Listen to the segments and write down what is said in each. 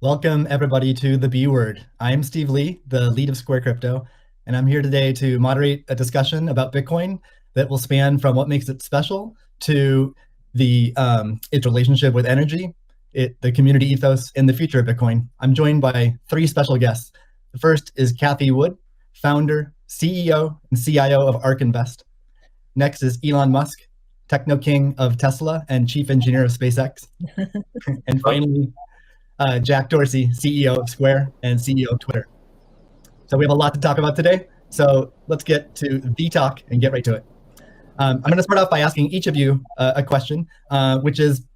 Welcome everybody to the B Word. I'm Steve Lee, the lead of Square Crypto, and I'm here today to moderate a discussion about Bitcoin that will span from what makes it special to its relationship with energy, the community ethos, and the future of Bitcoin. I'm joined by three special guests. The first is Cathie Wood, founder, CEO, and CIO of ARK Invest. Next is Elon Musk, techno king of Tesla and chief engineer of SpaceX. And finally, Jack Dorsey, CEO of Square and CEO of Twitter. So we have a lot to talk about today. So let's get to the talk and get right to it. I'm going to start off by asking each of you a question, which is,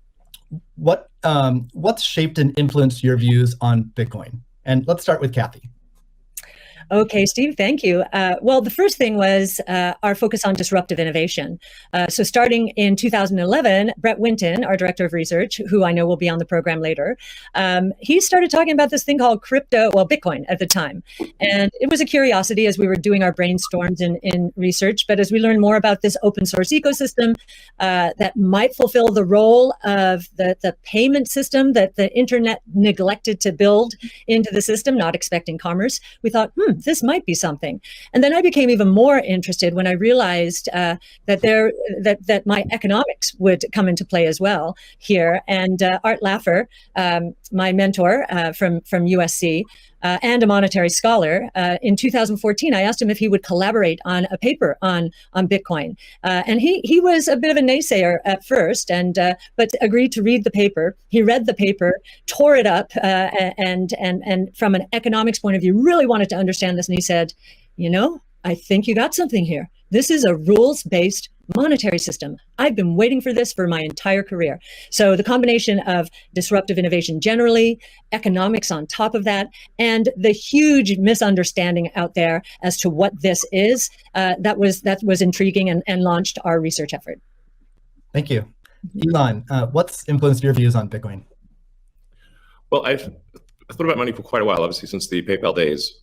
what's shaped and influenced your views on Bitcoin? And let's start with Cathie. Okay, Steve, thank you. Well, the first thing was our focus on disruptive innovation. So starting in 2011, Brett Winton, our director of research, who I know will be on the program later, he started talking about this thing called Bitcoin at the time. And it was a curiosity as we were doing our brainstorms in research. But as we learned more about this open source ecosystem that might fulfill the role of the payment system that the internet neglected to build into the system, not expecting commerce, we thought, this might be something. And then I became even more interested when I realized that my economics would come into play as well here. And Art Laffer, my mentor from USC, and a monetary scholar, in 2014, I asked him if he would collaborate on a paper on Bitcoin. And he was a bit of a naysayer at first, but agreed to read the paper. He read the paper, tore it up, and from an economics point of view, really wanted to understand this. And he said, I think you got something here. This is a rules-based monetary system. I've been waiting for this for my entire career. So the combination of disruptive innovation generally, economics on top of that, and the huge misunderstanding out there as to what this is, that was intriguing and launched our research effort. Thank you. Elon, what's influenced your views on Bitcoin? Well, I've thought about money for quite a while, obviously since the PayPal days.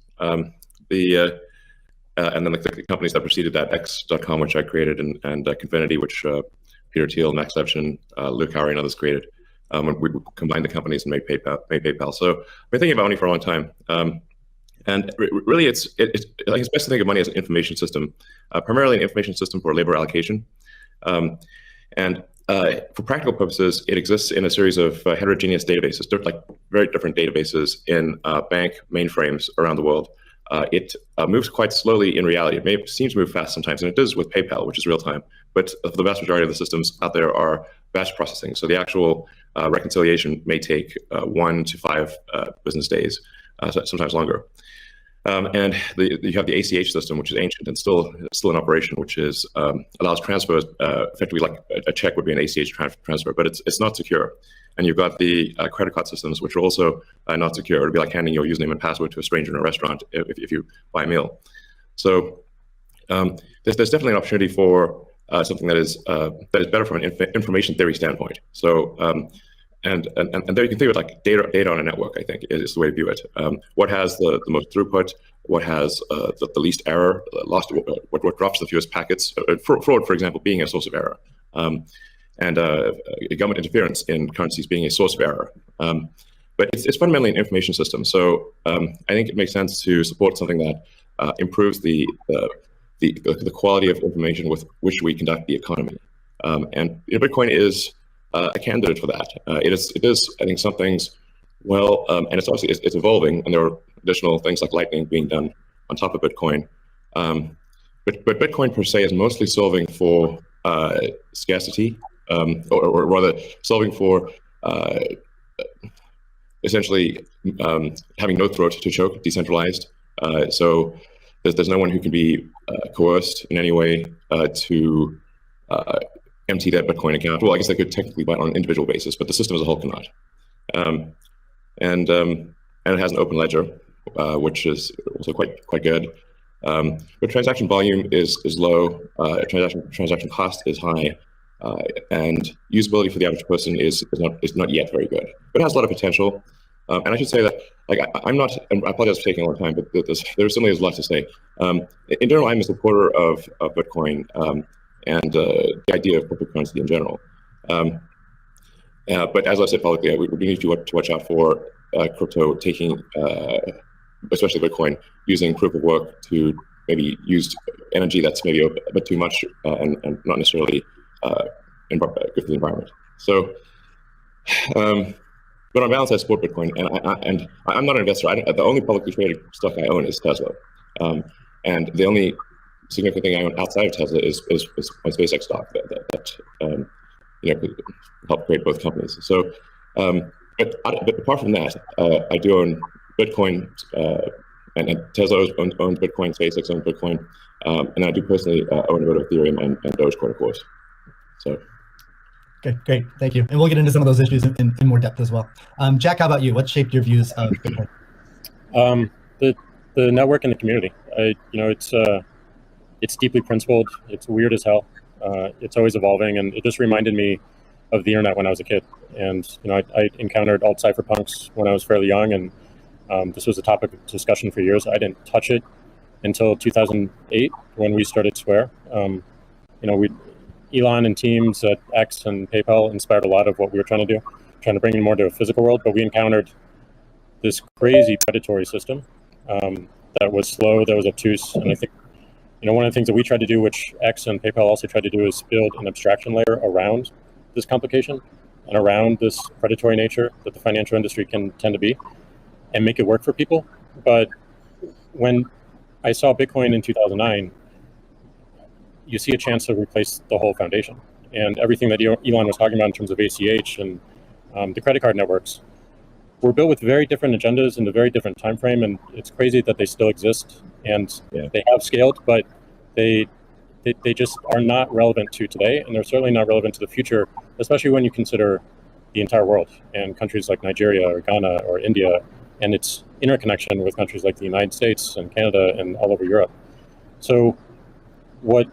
And then the companies that preceded that, X.com, which I created, and Confinity, which Peter Thiel, Max Levchin, Luke Howry, and others created. We combined the companies and made PayPal. So I've been thinking about money for a long time. And really, it's best to think of money as an information system, primarily an information system for labor allocation. And for practical purposes, it exists in a series of heterogeneous databases, very different databases in bank mainframes around the world. It moves quite slowly in reality. It seems to move fast sometimes, and it does with PayPal, which is real time. But the vast majority of the systems out there are batch processing. So the actual reconciliation may take 1 to 5 business days, sometimes longer. And you have the ACH system, which is ancient and still in operation, which is allows transfers effectively like a check would be an ACH transfer, but it's not secure. And you've got the credit card systems, which are also not secure. It'd be like handing your username and password to a stranger in a restaurant if you buy a meal. So there's definitely an opportunity for something that is better from an information theory standpoint. So and there you can think of like data on a network, I think, is the way to view it. What has the most throughput? What has the least error? What drops the fewest packets? Fraud, for example, being a source of error. And government interference in currencies being a source of error. But it's fundamentally an information system. So I think it makes sense to support something that improves the quality of information with which we conduct the economy. And Bitcoin is a candidate for that. It is, I think, some things, and it's obviously it's evolving, and there are additional things like Lightning being done on top of Bitcoin. But Bitcoin per se is mostly solving for scarcity. Or rather, solving for essentially having no throat to choke, decentralized. So there's no one who can be coerced in any way to empty their Bitcoin account. Well, I guess they could technically buy it on an individual basis, but the system as a whole cannot. And it has an open ledger, which is also quite good. But transaction volume is low. Transaction cost is high. And usability for the average person is not yet very good, but it has a lot of potential. And I should say that, I'm not, and I apologize for taking a long time, but there certainly is a lot to say. In general, I'm a supporter of Bitcoin and the idea of cryptocurrency in general. But as I said publicly, we need to watch out for crypto taking, especially Bitcoin, using proof of work to maybe use energy that's maybe a bit too much and not necessarily good for the environment. So, but on balance, I support Bitcoin, and I'm not an investor. The only publicly traded stock I own is Tesla, and the only significant thing I own outside of Tesla is my SpaceX stock that could help create both companies. So, but apart from that, I do own Bitcoin, and Tesla owns Bitcoin, SpaceX owns Bitcoin, and I do personally own a bit of Ethereum and Dogecoin, of course. So. Okay, great, thank you. And we'll get into some of those issues in more depth as well. Jack, how about you? What shaped your views of Bitcoin? The network and the community. It's deeply principled. It's weird as hell. It's always evolving, and it just reminded me of the internet when I was a kid. And I encountered alt cypherpunks when I was fairly young, and this was a topic of discussion for years. I didn't touch it until 2008 when we started Square. Elon and teams at X and PayPal inspired a lot of what we were trying to do, trying to bring it more to a physical world. But we encountered this crazy predatory system that was slow, that was obtuse. And I think, one of the things that we tried to do, which X and PayPal also tried to do, is build an abstraction layer around this complication and around this predatory nature that the financial industry can tend to be, and make it work for people. But when I saw Bitcoin in 2009, you see a chance to replace the whole foundation. And everything that Elon was talking about in terms of ACH and the credit card networks were built with very different agendas in a very different time frame. And it's crazy that they still exist, and they have scaled, but they just are not relevant to today. And they're certainly not relevant to the future, especially when you consider the entire world and countries like Nigeria or Ghana or India, and its interconnection with countries like the United States and Canada and all over Europe. So what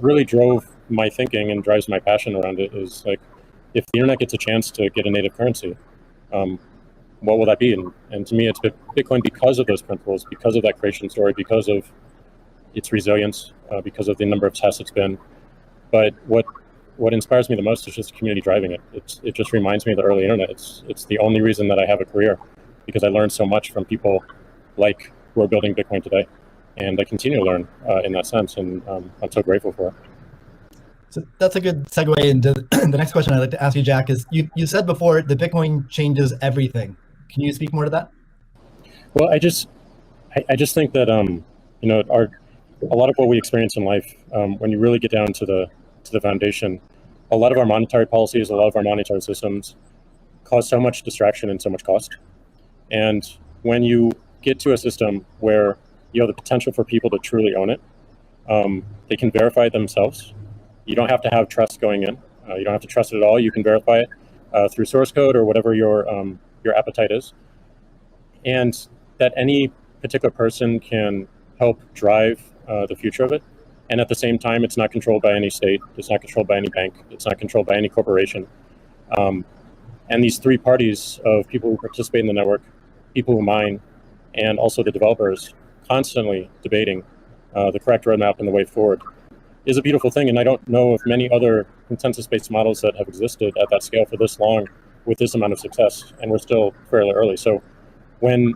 really drove my thinking and drives my passion around it is, like, if the internet gets a chance to get a native currency, what will that be? And to me, it's Bitcoin because of those principles, because of that creation story, because of its resilience, because of the number of tests it's been. But what inspires me the most is just the community driving it. It just reminds me of the early internet. It's the only reason that I have a career, because I learned so much from people like who are building Bitcoin today. And I continue to learn in that sense, and I'm so grateful for it. So that's a good segue into the next question I'd like to ask you, Jack, is you said before that Bitcoin changes everything. Can you speak more to that? Well, I just think that a lot of what we experience in life, when you really get down to the foundation, a lot of our monetary policies, a lot of our monetary systems cause so much distraction and so much cost. And when you get to a system where you have the potential for people to truly own it, they can verify it themselves. You don't have to have trust going in. You don't have to trust it at all. You can verify it through source code or whatever your appetite is. And that any particular person can help drive the future of it. And at the same time, it's not controlled by any state. It's not controlled by any bank. It's not controlled by any corporation. And these three parties of people who participate in the network, people who mine, and also the developers, constantly debating the correct roadmap and the way forward, is a beautiful thing. And I don't know of many other consensus-based models that have existed at that scale for this long with this amount of success. And we're still fairly early. So when,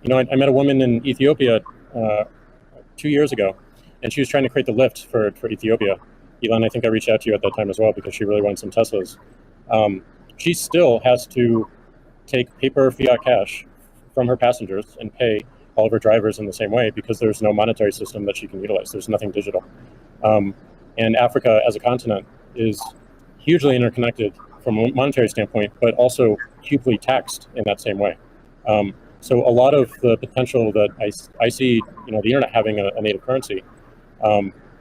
I met a woman in Ethiopia 2 years ago, and she was trying to create the lift for Ethiopia. Elon, I think I reached out to you at that time as well, because she really wanted some Teslas. She still has to take paper fiat cash from her passengers and pay all of her drivers in the same way, because there's no monetary system that she can utilize. There's nothing digital. And Africa as a continent is hugely interconnected from a monetary standpoint, but also hugely taxed in that same way. So a lot of the potential that I see, the internet having a native currency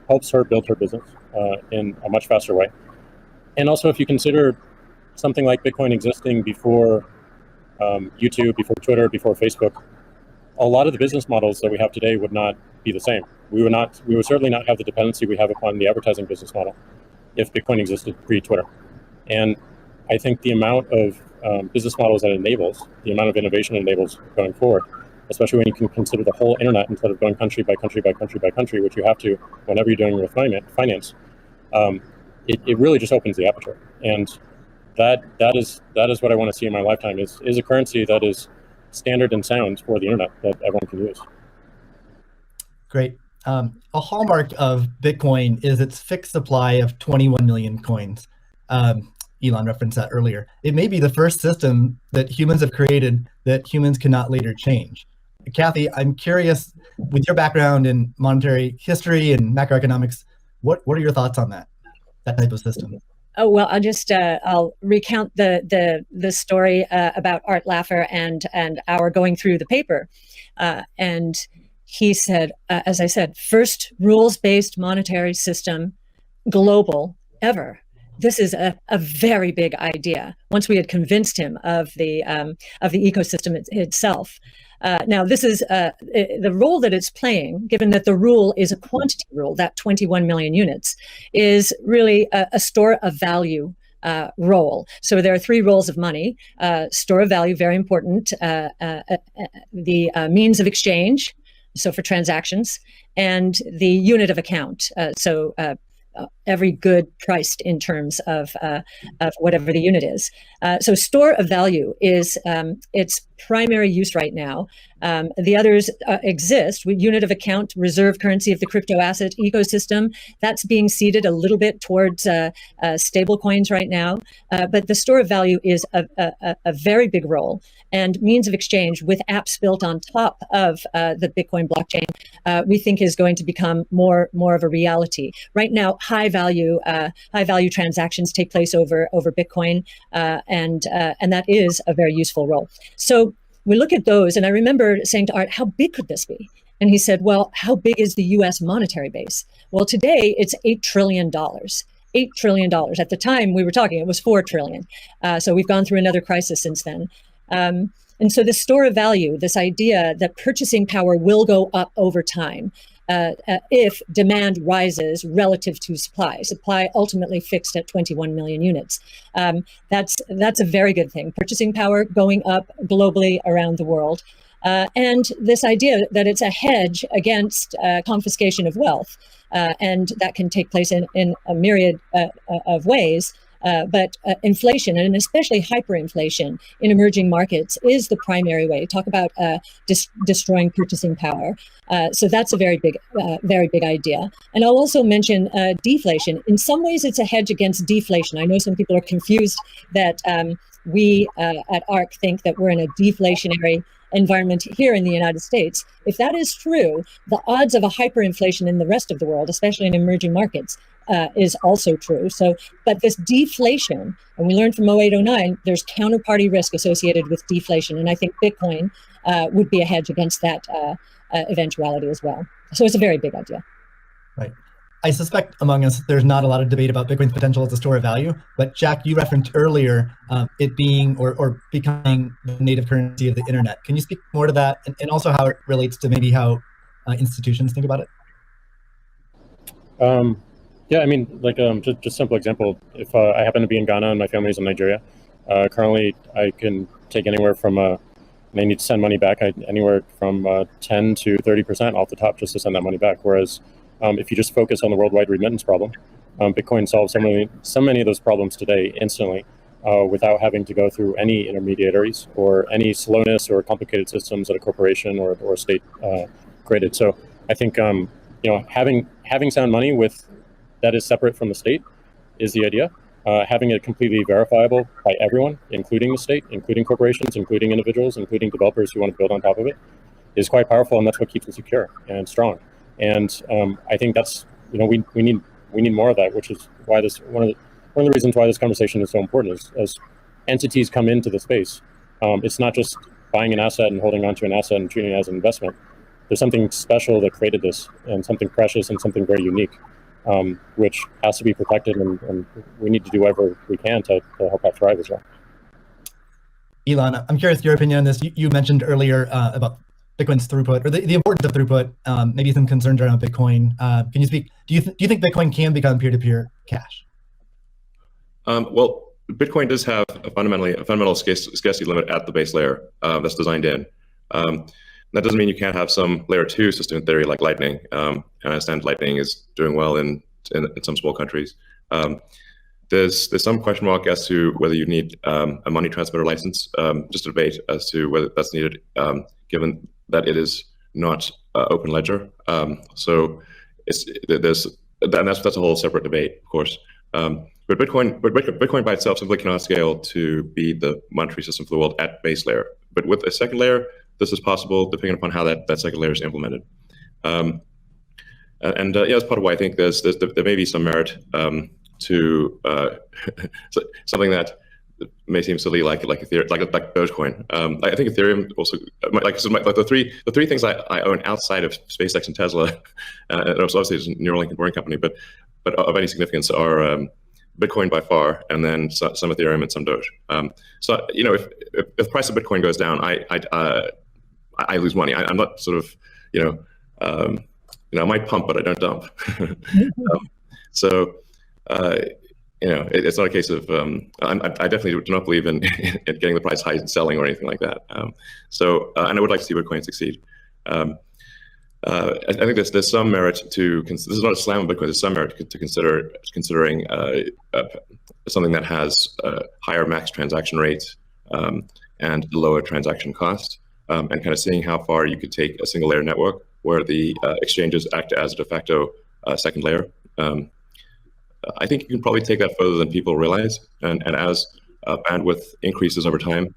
helps her build her business in a much faster way. And also, if you consider something like Bitcoin existing before YouTube, before Twitter, before Facebook, a lot of the business models that we have today would not be the same. We would certainly not have the dependency we have upon the advertising business model if Bitcoin existed pre-Twitter. And I think the amount of business models that it enables, the amount of innovation it enables going forward, especially when you can consider the whole internet instead of going country by country by country by country, which you have to whenever you're doing with finance, it really just opens the aperture. And that is what I want to see in my lifetime is a currency that is standard and sound for the internet that everyone can use. Great. A hallmark of Bitcoin is its fixed supply of 21 million coins. Elon referenced that earlier. It may be the first system that humans have created that humans cannot later change. Kathy, I'm curious, with your background in monetary history and macroeconomics, what are your thoughts on that type of system? Oh, well, I'll recount the story about Art Laffer and our going through the paper. And he said, as I said, first rules-based monetary system, global, ever. This is a very big idea. Once we had convinced him of the ecosystem itself. Now, this is the role that it's playing, given that the rule is a quantity rule, that 21 million units, is really a store of value role. So there are three roles of money: store of value, very important, the means of exchange, so for transactions, and the unit of account. Every good priced in terms of whatever the unit is. So store of value is its primary use right now. The others exist. Unit of account, reserve currency of the crypto asset ecosystem. That's being seeded a little bit towards stable coins right now. But the store of value is a very big role. And means of exchange with apps built on top of the Bitcoin blockchain, we think is going to become more of a reality. Right now, high value transactions take place over Bitcoin, and that is a very useful role. So we look at those, and I remember saying to Art, how big could this be? And he said, well, how big is the US monetary base? Well, today it's $8 trillion. $8 trillion. At the time we were talking, it was $4 trillion. So we've gone through another crisis since then. And so the store of value, this idea that purchasing power will go up over time if demand rises relative to supply ultimately fixed at 21 million units. That's a very good thing. Purchasing power going up globally around the world. And this idea that it's a hedge against confiscation of wealth. And that can take place in a myriad of ways. But inflation, and especially hyperinflation in emerging markets, is the primary way. Talk about destroying purchasing power. So that's a very big idea. And I'll also mention deflation. In some ways, it's a hedge against deflation. I know some people are confused that we at ARC think that we're in a deflationary environment here in the United States. If that is true, the odds of a hyperinflation in the rest of the world, especially in emerging markets, is also true. So, but this deflation, and we learned from 0809, there's counterparty risk associated with deflation. And I think Bitcoin would be a hedge against that eventuality as well. So it's a very big idea. Right. I suspect among us, there's not a lot of debate about Bitcoin's potential as a store of value, but Jack, you referenced earlier it being or becoming the native currency of the internet. Can you speak more to that and also how it relates to maybe how institutions think about it? Yeah, I mean, like just simple example, if I happen to be in Ghana and my family's in Nigeria, currently I can take anywhere from, and I need to send money back, anywhere from 10 to 30% off the top just to send that money back. Whereas if you just focus on the worldwide remittance problem, Bitcoin solves so many of those problems today instantly without having to go through any intermediaries or any slowness or complicated systems that a corporation or a state created. So I think having sound money that is separate from the state is the idea. Having it completely verifiable by everyone, including the state, including corporations, including individuals, including developers who want to build on top of it, is quite powerful, and that's what keeps it secure and strong. And I think that's we need more of that, which is why this one of the reasons why this conversation is so important is as entities come into the space, it's not just buying an asset and holding onto an asset and treating it as an investment. There's something special that created this, and something precious and something very unique, which has to be protected, and we need to do whatever we can to help that thrive as well. Elon, I'm curious your opinion on this. You mentioned earlier about Bitcoin's throughput, or the importance of throughput, maybe some concerns around Bitcoin. Can you speak? Do you think Bitcoin can become peer-to-peer cash? Well, Bitcoin does have a fundamental scarcity limit at the base layer that's designed in. That doesn't mean you can't have some layer 2 system in theory like Lightning. And I understand Lightning is doing well in some small countries. there's some question mark as to whether you need a money transmitter license. Just a debate as to whether that's needed, given that it is not open ledger. So that's a whole separate debate, of course. But Bitcoin by itself simply cannot scale to be the monetary system for the world at base layer. But with a second layer, this is possible depending upon how that second layer is implemented. Yeah, that's part of why I think there may be some merit to something that may seem silly, like Ethereum, like Dogecoin. I think Ethereum also, the three things I own outside of SpaceX and Tesla, and obviously it's a Neuralink and Boring company, but of any significance are Bitcoin by far, and then some Ethereum and some Doge. So if the price of Bitcoin goes down, I lose money. I'm not sort of I might pump, but I don't dump. So it's not a case of I definitely do not believe in getting the price high and selling or anything like that. And I would like to see Bitcoin succeed. I think there's some merit to this is not a slam on Bitcoin. There's some merit to considering something that has higher max transaction rates and lower transaction cost, and kind of seeing how far you could take a single layer network where the exchanges act as a de facto second layer. I think you can probably take that further than people realize, and as bandwidth increases over time,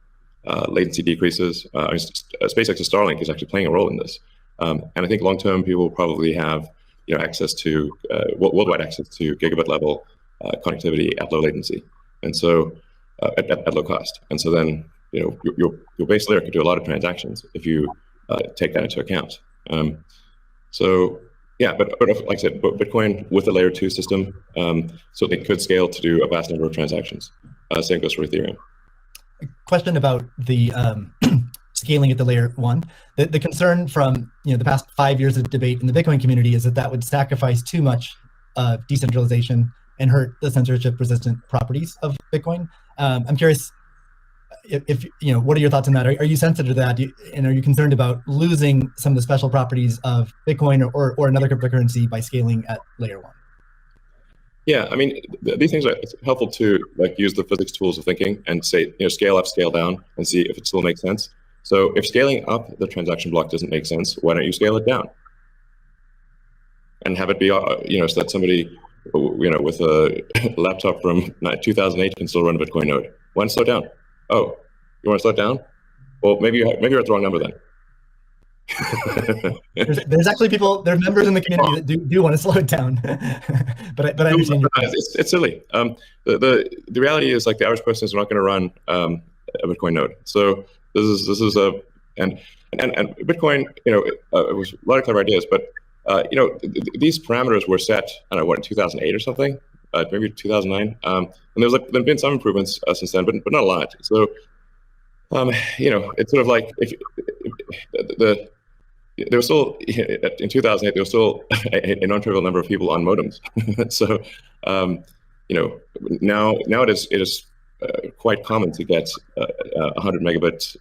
latency decreases. SpaceX and Starlink is actually playing a role in this. And I think long-term people will probably have access to worldwide access to gigabit level connectivity at low latency, and so at low cost. And so then your base layer could do a lot of transactions if you take that into account. So yeah, but like I said, Bitcoin with a layer 2 system certainly could scale to do a vast number of transactions. Same goes for Ethereum. A question about the scaling at the layer 1. The concern from the past 5 years of debate in the Bitcoin community is that would sacrifice too much decentralization and hurt the censorship-resistant properties of Bitcoin. I'm curious if what are your thoughts on that? Are you sensitive to that, and are you concerned about losing some of the special properties of Bitcoin or another cryptocurrency by scaling at layer 1? Yeah, I mean, these things are helpful to use the physics tools of thinking and say scale up, scale down, and see if it still makes sense. So if scaling up the transaction block doesn't make sense, why don't you scale it down and have it be so that somebody with a laptop from 2008 can still run a Bitcoin node? Why not slow down? Oh, you want to slow it down? Well, maybe you're at the wrong number then. there's actually there's members in the community that do want to slow it down, but I understand it's silly. The reality is the average person is not going to run a Bitcoin node. So this is and Bitcoin it was a lot of clever ideas, but these parameters were set in 2008 or something, maybe 2009, and there's been some improvements since then, but not a lot. So it's sort of like if there was still in 2008 there was still a non-trivial number of people on modems. So now it is quite common to get a 100 megabit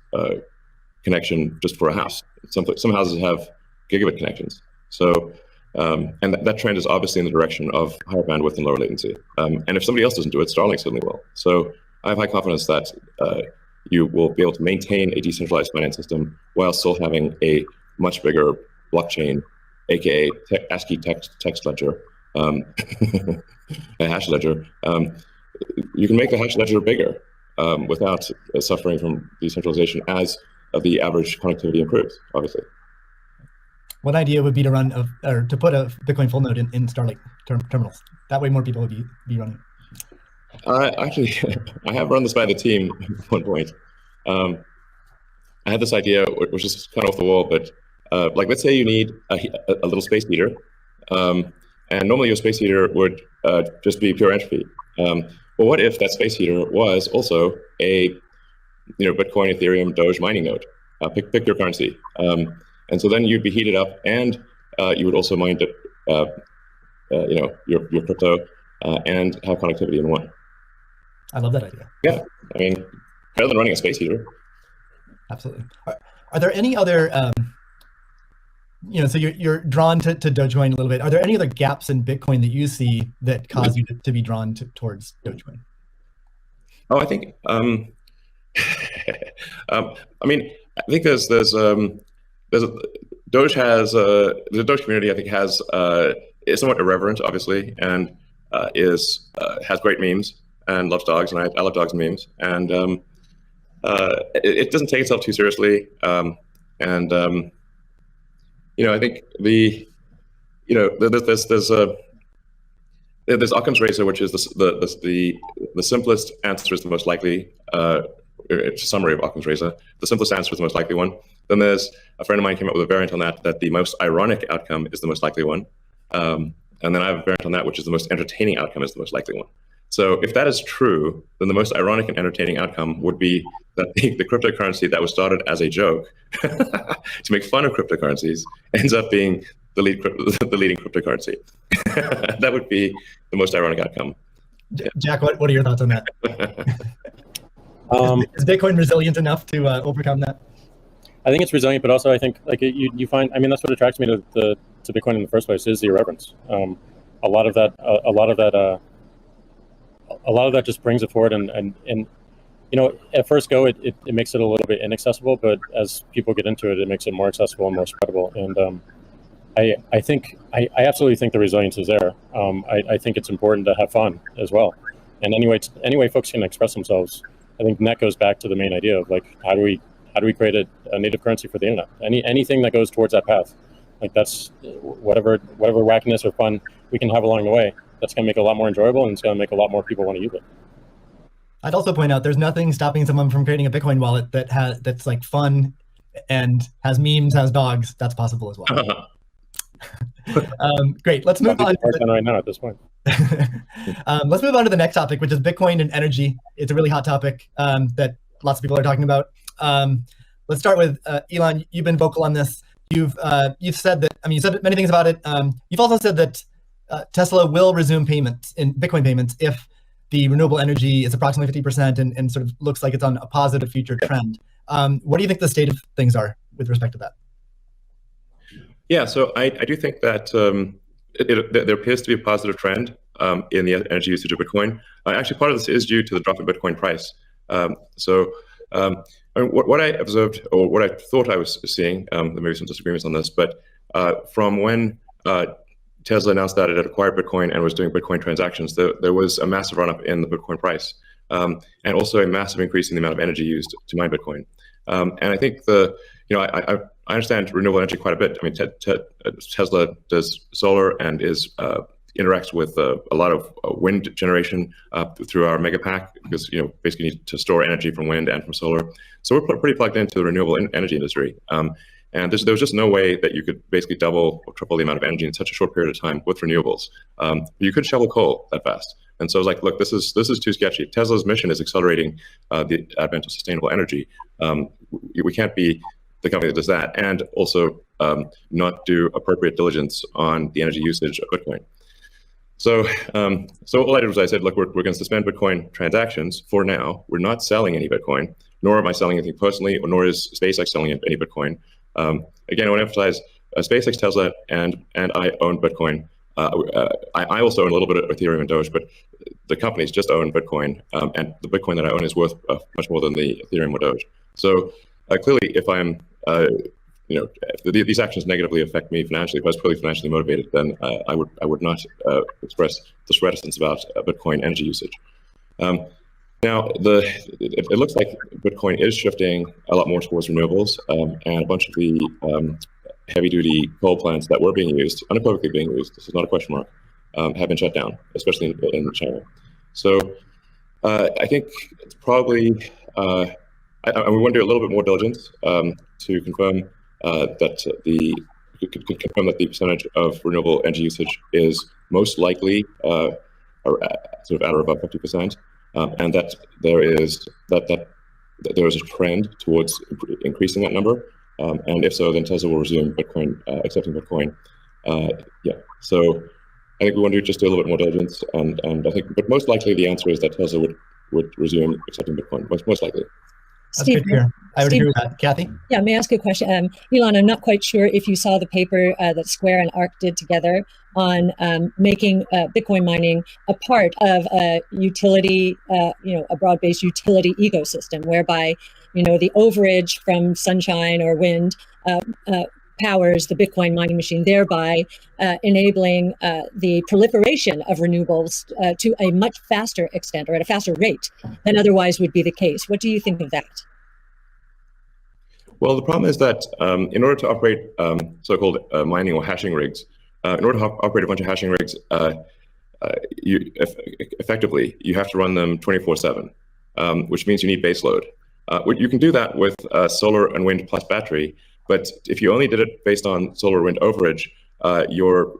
connection just for a house. Some houses have gigabit connections. So and that trend is obviously in the direction of higher bandwidth and lower latency. And if somebody else doesn't do it, Starlink certainly will. So I have high confidence that you will be able to maintain a decentralized finance system while still having a much bigger blockchain, aka ASCII text ledger, a hash ledger. You can make the hash ledger bigger without suffering from decentralization as the average connectivity improves, obviously. One idea would be to to put a Bitcoin full node in Starlink terminals. That way more people would be running. Actually, I have run this by the team at one point. I had this idea, which is kind of off the wall, but let's say you need a little space heater, and normally your space heater would just be pure entropy. Well, what if that space heater was also a Bitcoin, Ethereum, Doge mining node? Pick your currency, and so then you'd be heated up, and you would also mine your crypto and have connectivity in one. I love that idea. Yeah, I mean, better than running a space heater. Absolutely. Are there any other so you're drawn to Dogecoin a little bit. Are there any other gaps in Bitcoin that you see that cause you to be drawn towards Dogecoin? Oh, I think, I mean, I think there's Doge has the Doge community, I think, is somewhat irreverent, obviously, and has great memes and loves dogs, and I love dogs and memes, and it doesn't take itself too seriously, and I think there's Occam's razor, which is the simplest answer is the most likely. It's a summary of Occam's razor. The simplest answer is the most likely one. Then there's a friend of mine came up with a variant on that the most ironic outcome is the most likely one. And then I have a variant on that, which is the most entertaining outcome is the most likely one. So if that is true, then the most ironic and entertaining outcome would be that the cryptocurrency that was started as a joke to make fun of cryptocurrencies ends up being the leading cryptocurrency. That would be the most ironic outcome. Jack, what are your thoughts on that? Is Bitcoin resilient enough to overcome that? I think it's resilient, but also I think like you find, I mean, that's what attracts me to Bitcoin in the first place is the irreverence. A lot of that just brings it forward, and at first go it makes it a little bit inaccessible, but as people get into it, it makes it more accessible and more spreadable. And I absolutely think the resilience is there. I think it's important to have fun as well. And anyway folks can express themselves. I think that goes back to the main idea of like how do we create a native currency for the internet? Anything that goes towards that path, like that's whatever wackiness or fun we can have along the way. That's going to make it a lot more enjoyable, and it's going to make a lot more people want to use it. I'd also point out there's nothing stopping someone from creating a Bitcoin wallet that's like fun and has memes, has dogs. That's possible as well. Great. Let's move on. Right now at this point. Let's move on to the next topic, which is Bitcoin and energy. It's a really hot topic that lots of people are talking about. Let's start with Elon. You've been vocal on this. You've said that. I mean, you said many things about it. You've also said that Tesla will resume payments in Bitcoin payments if the renewable energy is approximately 50% and sort of looks like it's on a positive future trend. What do you think the state of things are with respect to that? Yeah, so I do think that there appears to be a positive trend in the energy usage of Bitcoin. Actually, part of this is due to the drop in Bitcoin price. What I observed, or what I thought I was seeing, there may be some disagreements on this, but from when Tesla announced that it had acquired Bitcoin and was doing Bitcoin transactions, there was a massive run-up in the Bitcoin price, and also a massive increase in the amount of energy used to mine Bitcoin. And I think I understand renewable energy quite a bit. I mean, Tesla does solar and interacts with a lot of wind generation through our mega pack, because basically need to store energy from wind and from solar. So we're pretty plugged into the renewable energy industry. And there was just no way that you could basically double or triple the amount of energy in such a short period of time with renewables. You could shovel coal that fast. And so I was like, look, this is too sketchy. Tesla's mission is accelerating the advent of sustainable energy. We can't be the company that does that and also not do appropriate diligence on the energy usage of Bitcoin. So all I did was I said, look, we're going to suspend Bitcoin transactions for now. We're not selling any Bitcoin, nor am I selling anything personally, or nor is SpaceX selling any Bitcoin. Again, I want to emphasize SpaceX, Tesla, and I own Bitcoin. I also own a little bit of Ethereum and Doge, but the companies just own Bitcoin, and the Bitcoin that I own is worth much more than the Ethereum or Doge. So clearly, if I'm, if these actions negatively affect me financially, if I was clearly financially motivated, then I would not express this reticence about Bitcoin energy usage. Now, it looks like Bitcoin is shifting a lot more towards renewables, and a bunch of the heavy-duty coal plants that were being used, unequivocally being used, this is not a question mark, have been shut down, especially in China. So I think it's probably, we want to do a little bit more diligence to confirm that the percentage of renewable energy usage is most likely sort of at or above 50%. And that there is a trend towards increasing that number, and if so, then Tesla will resume Bitcoin, accepting Bitcoin. So I think we want to just do a little bit more diligence, and I think, but most likely the answer is that Tesla would resume accepting Bitcoin. Most likely. That's good to hear. I would agree with that. Kathy? Yeah, may I ask a question? Elon, I'm not quite sure if you saw the paper that Square and ARK did together on making Bitcoin mining a part of a utility, a broad-based utility ecosystem, whereby, the overage from sunshine or wind powers the Bitcoin mining machine, thereby enabling the proliferation of renewables to a much faster extent or at a faster rate than otherwise would be the case. What do you think of that? Well, the problem is that in order to operate so-called mining or hashing rigs, in order to operate a bunch of hashing rigs, effectively, you have to run them 24/7, which means you need base load. You can do that with solar and wind plus battery, but if you only did it based on solar wind overage, your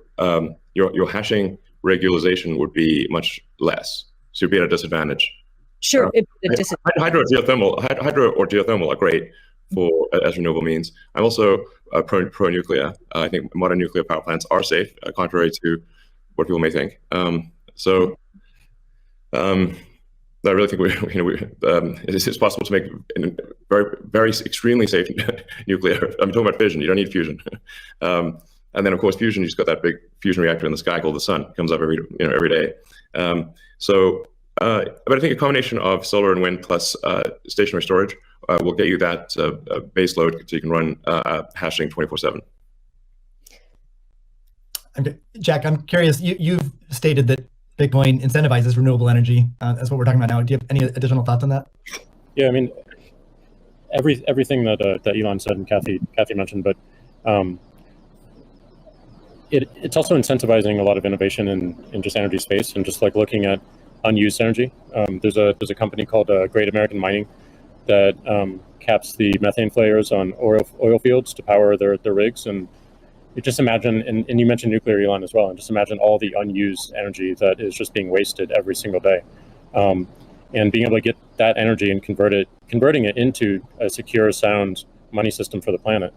hashing regularization would be much less. So you'd be at a disadvantage. Sure. Hydro or geothermal are great as renewable means. I'm also pro-nuclear. I think modern nuclear power plants are safe, contrary to what people may think. I really think it's possible to make very, very extremely safe nuclear. I'm talking about fission. You don't need fusion. And then, of course, fusion. You just got that big fusion reactor in the sky called the sun. It comes up every day. But I think a combination of solar and wind plus stationary storage will get you that base load so you can run hashing 24/7. Jack, I'm curious, you've stated that Bitcoin incentivizes renewable energy. That's what we're talking about now. Do you have any additional thoughts on that? Yeah, I mean, everything that Elon said and Kathy mentioned, but it's also incentivizing a lot of innovation in just energy space and just like looking at unused energy. There's a company called Great American Mining that caps the methane flares on oil fields to power their rigs. And you just imagine, and you mentioned nuclear, Elon, as well, and just imagine all the unused energy that is just being wasted every single day. And being able to get that energy and converting it into a secure, sound money system for the planet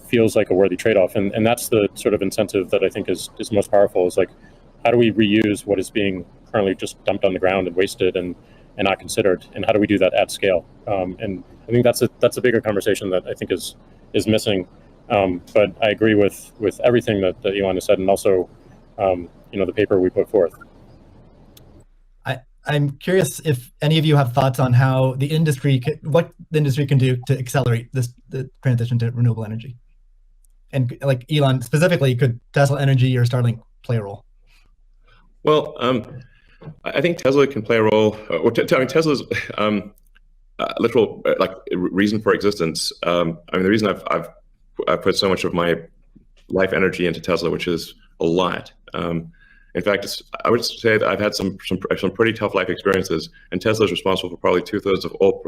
feels like a worthy trade-off. And that's the sort of incentive that I think is most powerful, is like, how do we reuse what is being currently just dumped on the ground and wasted and not considered, and how do we do that at scale? And I think that's a bigger conversation that I think is missing. But I agree with everything that Elon has said, and also the paper we put forth. I'm curious if any of you have thoughts on how what the industry can do to accelerate the transition to renewable energy. And like Elon specifically, could Tesla Energy or Starlink play a role? Well, I think Tesla can play a role. Tesla's literal reason for existence. The reason I've put so much of my life energy into Tesla, which is a lot. In fact, I would say that I've had some pretty tough life experiences, and Tesla is responsible for probably 2/3 of all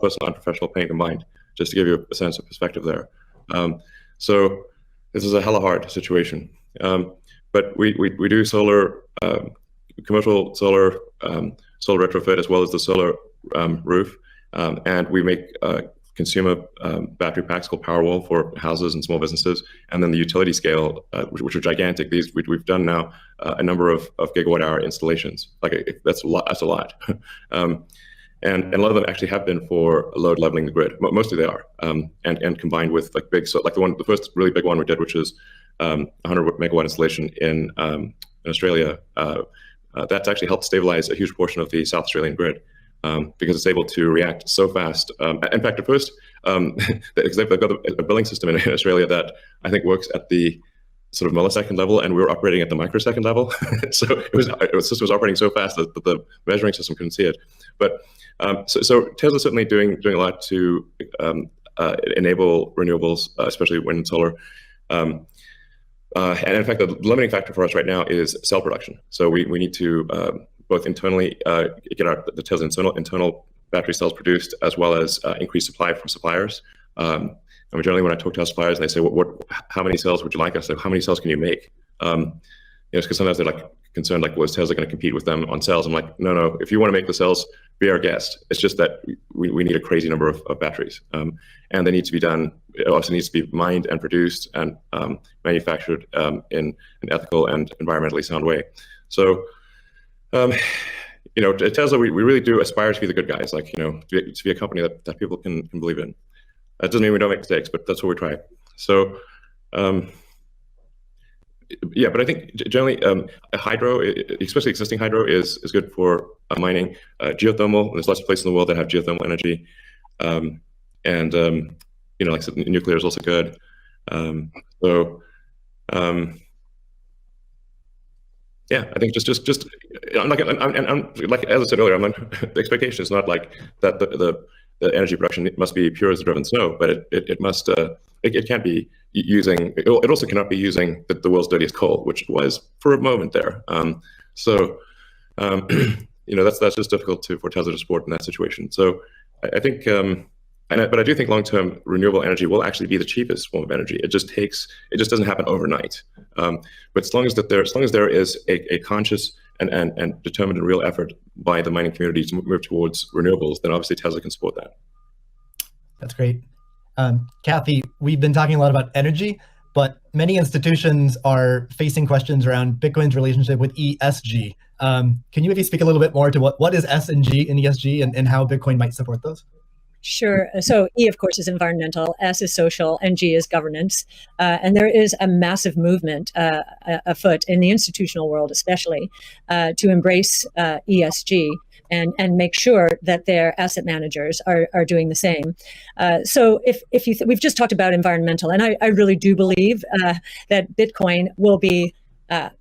personal and professional pain combined. Just to give you a sense of perspective there. So this is a hella hard situation. But we do solar, commercial solar retrofit, as well as the solar roof, and we make consumer battery packs called Powerwall for houses and small businesses, and then the utility scale, which are gigantic. These we've done now a number of gigawatt hour installations. That's a lot. That's a lot. And a lot of them actually have been for load leveling the grid. Mostly they are, and combined with the first really big one we did, which is 100 megawatt installation in Australia. That's actually helped stabilize a huge portion of the South Australian grid. Because it's able to react so fast. In fact, at first, they've got a billing system in Australia that I think works at the sort of millisecond level, and we were operating at the microsecond level. So the system was operating so fast that the measuring system couldn't see it. But so Tesla's certainly doing a lot to enable renewables, especially wind and solar. And in fact, the limiting factor for us right now is cell production. So we need to both internally get the Tesla internal battery cells produced, as well as increase supply from suppliers. Generally, when I talk to our suppliers, and they say, how many cells would you like? I say, how many cells can you make? Because sometimes they're concerned, is Tesla going to compete with them on cells? I'm like, no. If you want to make the cells, be our guest. It's just that we need a crazy number of batteries, and they need to be done. It also needs to be mined and produced and manufactured in an ethical and environmentally sound way. So, at Tesla, we really do aspire to be the good guys, like, to be a company that people can believe in. That doesn't mean we don't make mistakes, but that's what we try. So, yeah, but I think generally hydro, especially existing hydro, is good for mining. Geothermal, there's lots of places in the world that have geothermal energy. And like I said, nuclear is also good. Yeah, I think just I'm like as I said earlier, the expectation is not like that the energy production must be pure as the driven snow, but it must it can't be using, it also cannot be using the world's dirtiest coal, which it was for a moment there. That's just difficult for Tesla to support in that situation. So I think but I do think long-term renewable energy will actually be the cheapest form of energy. It just doesn't happen overnight. But as long as there is a conscious and determined and real effort by the mining community to move towards renewables, then obviously Tesla can support that. That's great. Kathy, we've been talking a lot about energy, but many institutions are facing questions around Bitcoin's relationship with ESG. Can you maybe speak a little bit more to what is S and G in ESG and how Bitcoin might support those? Sure. So E, of course, is environmental, S is social, and G is governance. And there is a massive movement afoot in the institutional world, especially, to embrace ESG and make sure that their asset managers are doing the same. So if we've just talked about environmental, and I really do believe that Bitcoin will be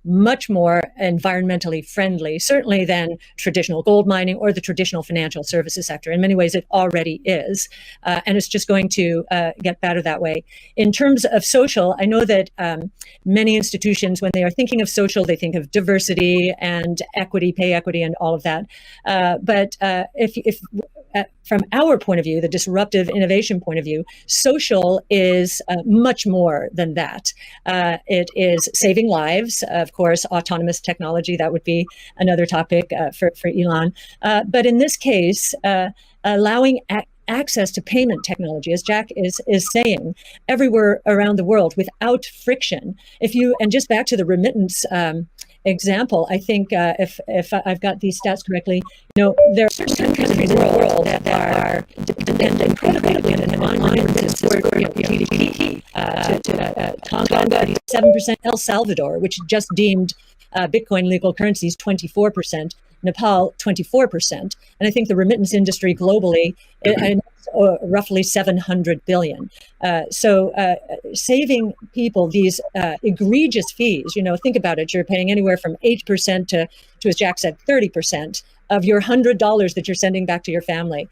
much more environmentally friendly, certainly than traditional gold mining or the traditional financial services sector. In many ways, it already is. And it's just going to get better that way. In terms of social, I know that many institutions, when they are thinking of social, they think of diversity and equity, pay equity, and all of that. But if from our point of view, the disruptive innovation point of view, social is much more than that. It is saving lives, of course, autonomous technology, that would be another topic for Elon. But in this case, allowing access to payment technology, as Jack is saying, everywhere around the world without friction. And just back to the remittance example, I think if I've got these stats correctly, there are certain countries in the world that are incredibly dependent on remittances for GDP. Tonga, 7%, El Salvador, which just deemed Bitcoin legal currencies 24%, Nepal 24%, and I think the remittance industry globally roughly 700 billion. So saving people these egregious fees, think about it, you're paying anywhere from 8% to, as Jack said, 30% of your $100 that you're sending back to your family.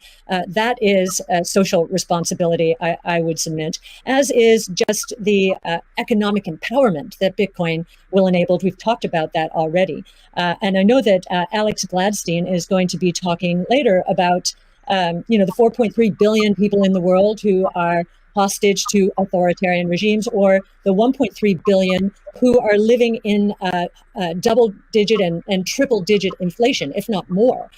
That is social responsibility, I would submit, as is just the economic empowerment that Bitcoin will enable. We've talked about that already. And I know that Alex Gladstein is going to be talking later about the 4.3 billion people in the world who are hostage to authoritarian regimes, or the 1.3 billion who are living in double-digit and triple-digit inflation, if not more.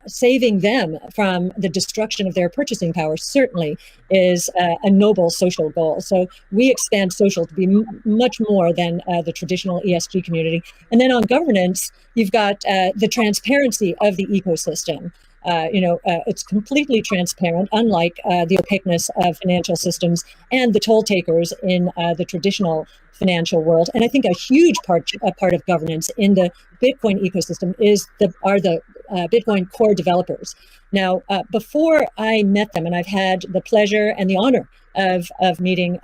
Saving them from the destruction of their purchasing power certainly is a noble social goal. So we expand social to be much more than the traditional ESG community. And then on governance, you've got the transparency of the ecosystem. It's completely transparent, unlike the opaqueness of financial systems and the toll takers in the traditional financial world. And I think a huge part of governance in the Bitcoin ecosystem are the Bitcoin core developers. Now, before I met them, and I've had the pleasure and the honor of meeting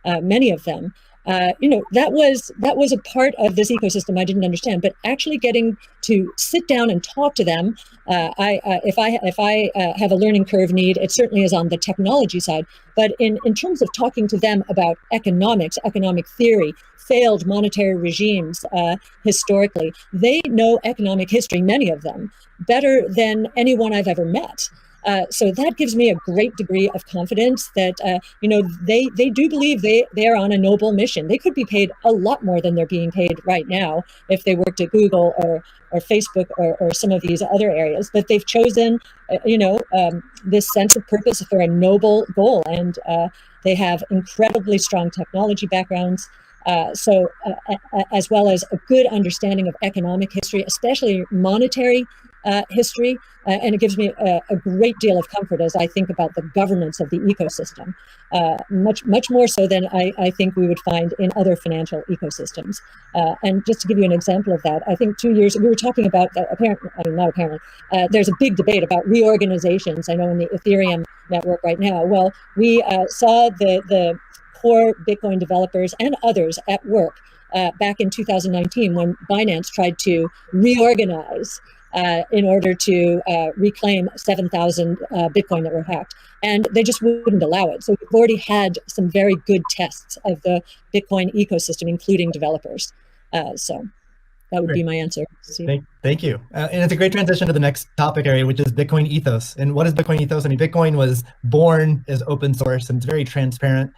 many of them, that was a part of this ecosystem I didn't understand. But actually getting to sit down and talk to them, if I have a learning curve need, it certainly is on the technology side. But in terms of talking to them about economics, economic theory, failed monetary regimes historically, they know economic history, many of them, better than anyone I've ever met. So that gives me a great degree of confidence that, they do believe they are on a noble mission. They could be paid a lot more than they're being paid right now if they worked at Google or Facebook or some of these other areas. But they've chosen, this sense of purpose for a noble goal. And they have incredibly strong technology backgrounds. As well as a good understanding of economic history, especially monetary history, and it gives me a great deal of comfort as I think about the governance of the ecosystem, much more so than I think we would find in other financial ecosystems. And just to give you an example of that, I think 2 years we were talking about there's a big debate about reorganizations. I know in the Ethereum network right now. Well, we saw the core Bitcoin developers and others at work back in 2019 when Binance tried to reorganize in order to reclaim 7,000 Bitcoin that were hacked. And they just wouldn't allow it. So we've already had some very good tests of the Bitcoin ecosystem, including developers. So that would be my answer. Thank you. And it's a great transition to the next topic area, which is Bitcoin ethos. And what is Bitcoin ethos? I mean, Bitcoin was born as open source and it's very transparent.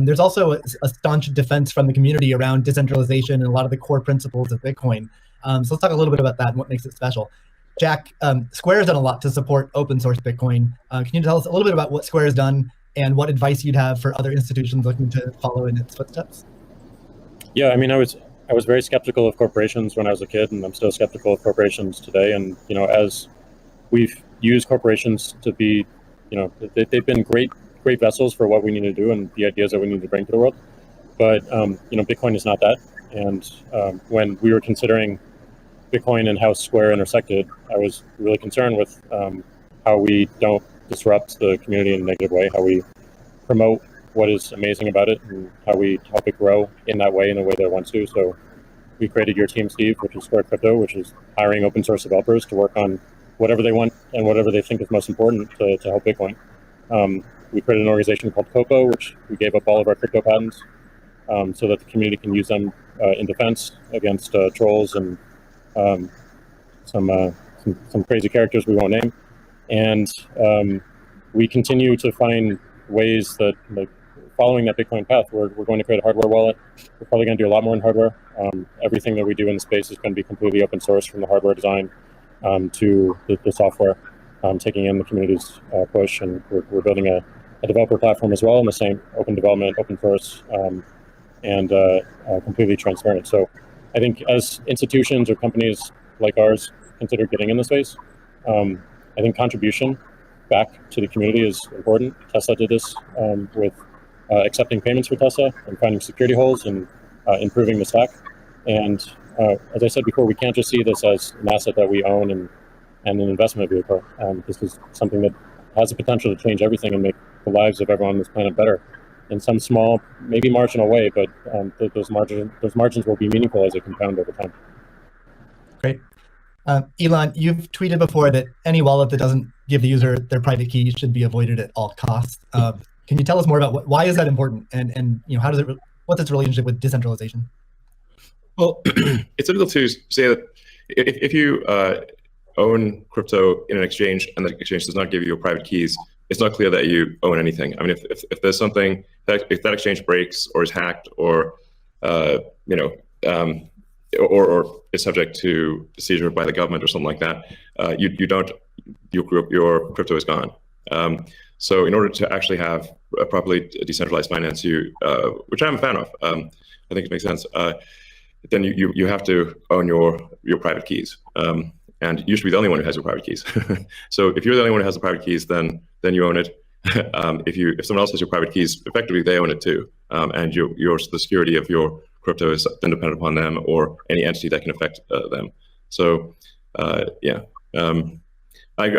There's also a staunch defense from the community around decentralization and a lot of the core principles of Bitcoin. So let's talk a little bit about that and what makes it special. Jack, Square has done a lot to support open source Bitcoin. Can you tell us a little bit about what Square has done and what advice you'd have for other institutions looking to follow in its footsteps? Yeah, I mean, I was very skeptical of corporations when I was a kid, and I'm still skeptical of corporations today. And as we've used corporations to be, they've been great vessels for what we need to do and the ideas that we need to bring to the world. But Bitcoin is not that. And when we were considering Bitcoin and how Square intersected, I was really concerned with how we don't disrupt the community in a negative way, how we promote what is amazing about it, and how we help it grow in that way, in a way that it wants to. So we created your team, Steve, which is Square Crypto, which is hiring open source developers to work on whatever they want and whatever they think is most important to help Bitcoin. We created an organization called Copo, which we gave up all of our crypto patents so that the community can use them in defense against trolls and some crazy characters we won't name. And we continue to find ways that, following that Bitcoin path, we're going to create a hardware wallet. We're probably going to do a lot more in hardware. Everything that we do in the space is going to be completely open source, from the hardware design to the software, taking in the community's push. And we're building a developer platform as well in the same open development, open source, and completely transparent. So I think as institutions or companies like ours consider getting in the space, I think contribution back to the community is important. Tesla did this with accepting payments for Tesla and finding security holes and improving the stack. And as I said before, we can't just see this as an asset that we own and an investment vehicle. This is something that has the potential to change everything and make the lives of everyone on this planet better in some small, maybe marginal way, but those margins will be meaningful as they compound over time. Great. Elon, you've tweeted before that any wallet that doesn't give the user their private key should be avoided at all costs. Can you tell us more about why is that important, and how does what's its relationship with decentralization? Well, it's difficult to say that if you own crypto in an exchange and the exchange does not give you your private keys, it's not clear that you own anything. I mean, if there's something if that exchange breaks or is hacked or or is subject to seizure by the government or something like that, your crypto is gone. So in order to actually have a properly decentralized finance, which I'm a fan of, I think it makes sense. Then you have to own your private keys, and you should be the only one who has your private keys. So if you're the only one who has the private keys, then you own it. If someone else has your private keys, effectively they own it too, and the security of your crypto is then dependent upon them or any entity that can affect them. So I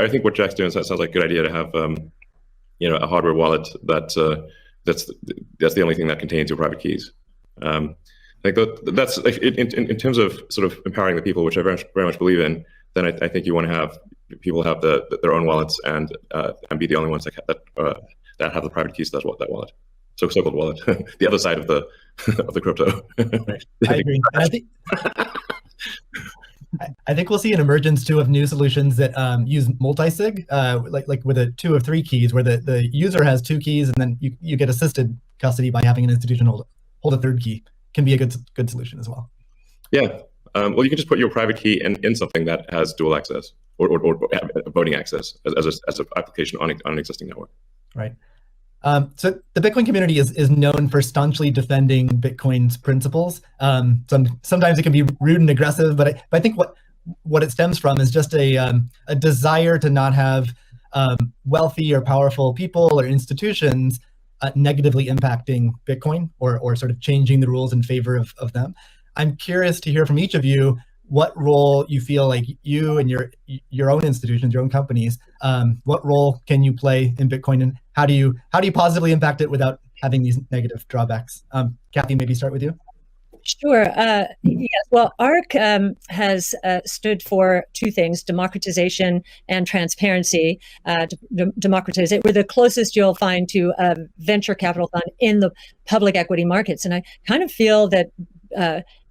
think what Jack's doing sounds like a good idea to have a hardware wallet that's the only thing that contains your private keys. That's like in terms of sort of empowering the people, which I very much believe in. Then I think you want to have people have their own wallets and be the only ones that have the private keys to that wallet. So-called wallet, the other side of the crypto. I agree. I think we'll see an emergence too of new solutions that use multi-sig, like with a 2 or 3 keys, where the user has 2 keys, and then you get assisted custody by having an institution hold a 3rd key. Can be a good solution as well. Yeah. Well, you can just put your private key in something that has dual access or voting access as an application on an existing network. Right. So the Bitcoin community is known for staunchly defending Bitcoin's principles. Sometimes it can be rude and aggressive, but I think what it stems from is just a desire to not have wealthy or powerful people or institutions negatively impacting Bitcoin or sort of changing the rules in favor of them. I'm curious to hear from each of you what role you feel like you and your own institutions, your own companies, what role can you play in Bitcoin, and how do you positively impact it without having these negative drawbacks? Kathy, maybe start with you. Sure. Yes. Well, ARC has stood for two things: democratization and transparency. Democratize it. We're the closest you'll find to a venture capital fund in the public equity markets, and I kind of feel that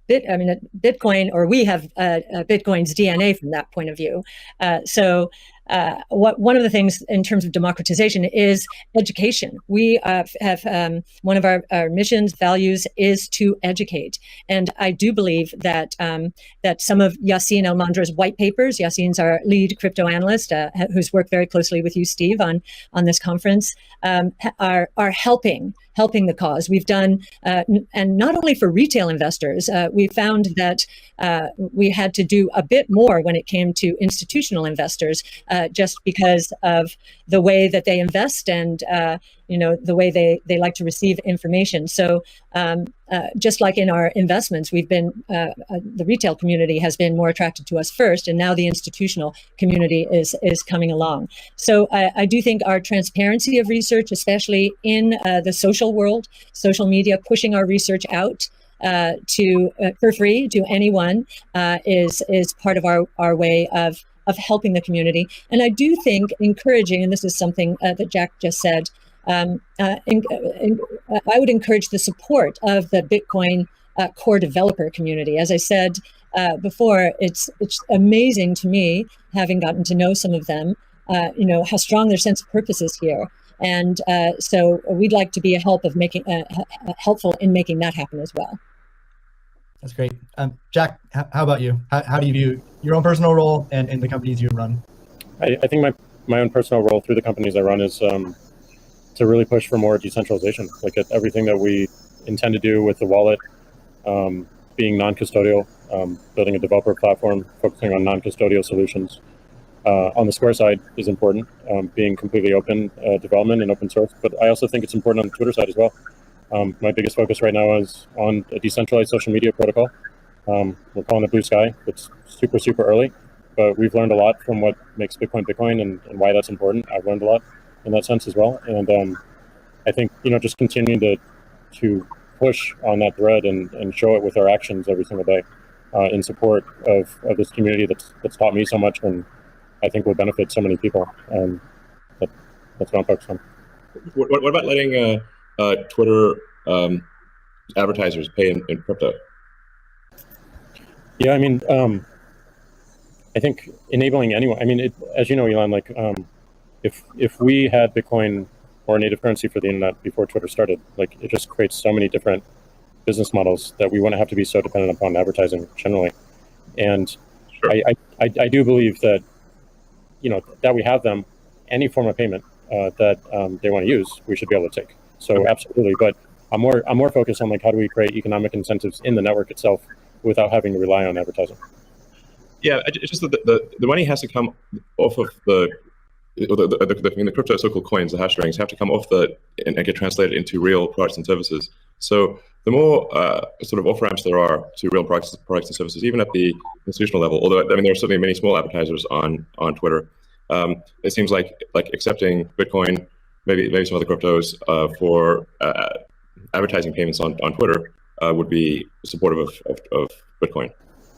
Bitcoin, or we have Bitcoin's DNA from that point of view. One of the things in terms of democratization is education. We have one of our missions, values, is to educate, and I do believe that that some of Yacine El-Mandra's white papers. Yacine's our lead crypto analyst, who's worked very closely with you, Steve, on this conference, are helping the cause. We've done, and not only for retail investors, we found that we had to do a bit more when it came to institutional investors, just because of the way that they invest and the way they like to receive information. So just like in our investments, we've been the retail community has been more attracted to us first, and now the institutional community is coming along. So I do think our transparency of research, especially in the social world, social media, pushing our research out for free to anyone, is part of our way of helping the community. And I do think encouraging, and this is something that Jack just said, I would encourage the support of the Bitcoin core developer community. As I said before, it's amazing to me, having gotten to know some of them, how strong their sense of purpose is here. And so we'd like to be helpful in making that happen as well. That's great. Jack, how about you? How do you view your own personal role and the companies you run? I think my own personal role through the companies I run is to really push for more decentralization. Like at everything that we intend to do with the wallet, being non-custodial, building a developer platform, focusing on non-custodial solutions. On the Square side is important, being completely open development and open source. But I also think it's important on the Twitter side as well. My biggest focus right now is on a decentralized social media protocol. We're calling it Blue Sky. It's super, super early, but we've learned a lot from what makes Bitcoin Bitcoin and why that's important. I've learned a lot in that sense as well. And I think, just continuing to push on that thread and show it with our actions every single day in support of this community that's taught me so much and I think will benefit so many people. That's what I'm focused on. What about letting Twitter advertisers pay in crypto? Yeah, I think enabling anyone. As you know, Elon, if we had Bitcoin or native currency for the internet before Twitter started, it just creates so many different business models that we wouldn't have to be so dependent upon advertising generally. And sure. I do believe that that we have them, any form of payment that they want to use, we should be able to take. So okay. Absolutely, but I'm more focused on how do we create economic incentives in the network itself without having to rely on advertising. Yeah, it's just that the money has to come off of the crypto so-called coins, the hash rings have to come off and get translated into real products and services. So the more sort of off-ramps there are to real products and services, even at the institutional level, although there are certainly many small advertisers on Twitter, it seems like accepting Bitcoin, maybe some other cryptos for advertising payments on Twitter would be supportive of Bitcoin.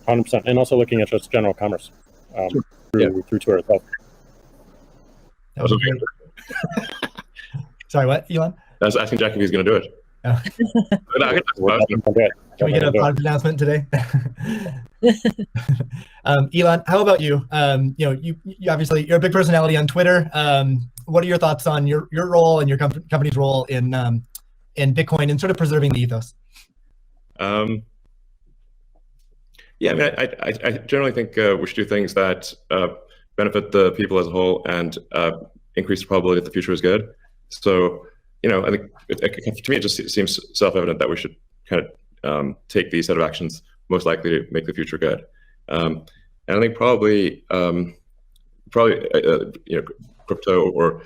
100%, and also looking at just general commerce through Twitter itself. Sorry, what, Elon? I was asking Jack if he's going to do it. Oh. Can we get a product announcement today? Elon, how about you? You obviously you're a big personality on Twitter. What are your thoughts on your role and your company's role in Bitcoin and sort of preserving the ethos? I generally think we should do things that benefit the people as a whole and increase the probability that the future is good. So, I think to me it just seems self-evident that we should kind of take these set of actions most likely to make the future good. And I think probably crypto, or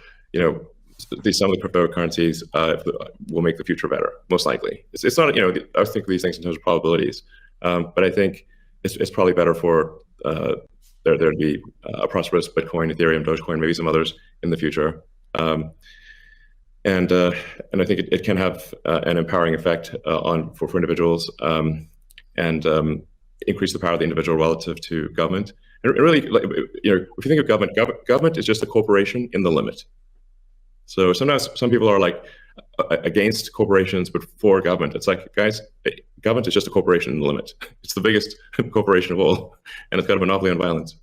at least some of the cryptocurrencies will make the future better, most likely. It's not, I was thinking these things in terms of probabilities, but I think it's probably better for there to be a prosperous Bitcoin, Ethereum, Dogecoin, maybe some others in the future. And I think it can have an empowering effect for individuals, and increase the power of the individual relative to government. And really, if you think of government is just a corporation in the limit. So sometimes some people are like against corporations, but for government. It's like, guys, government is just a corporation in the limit. It's the biggest corporation of all, and it's got a monopoly on violence.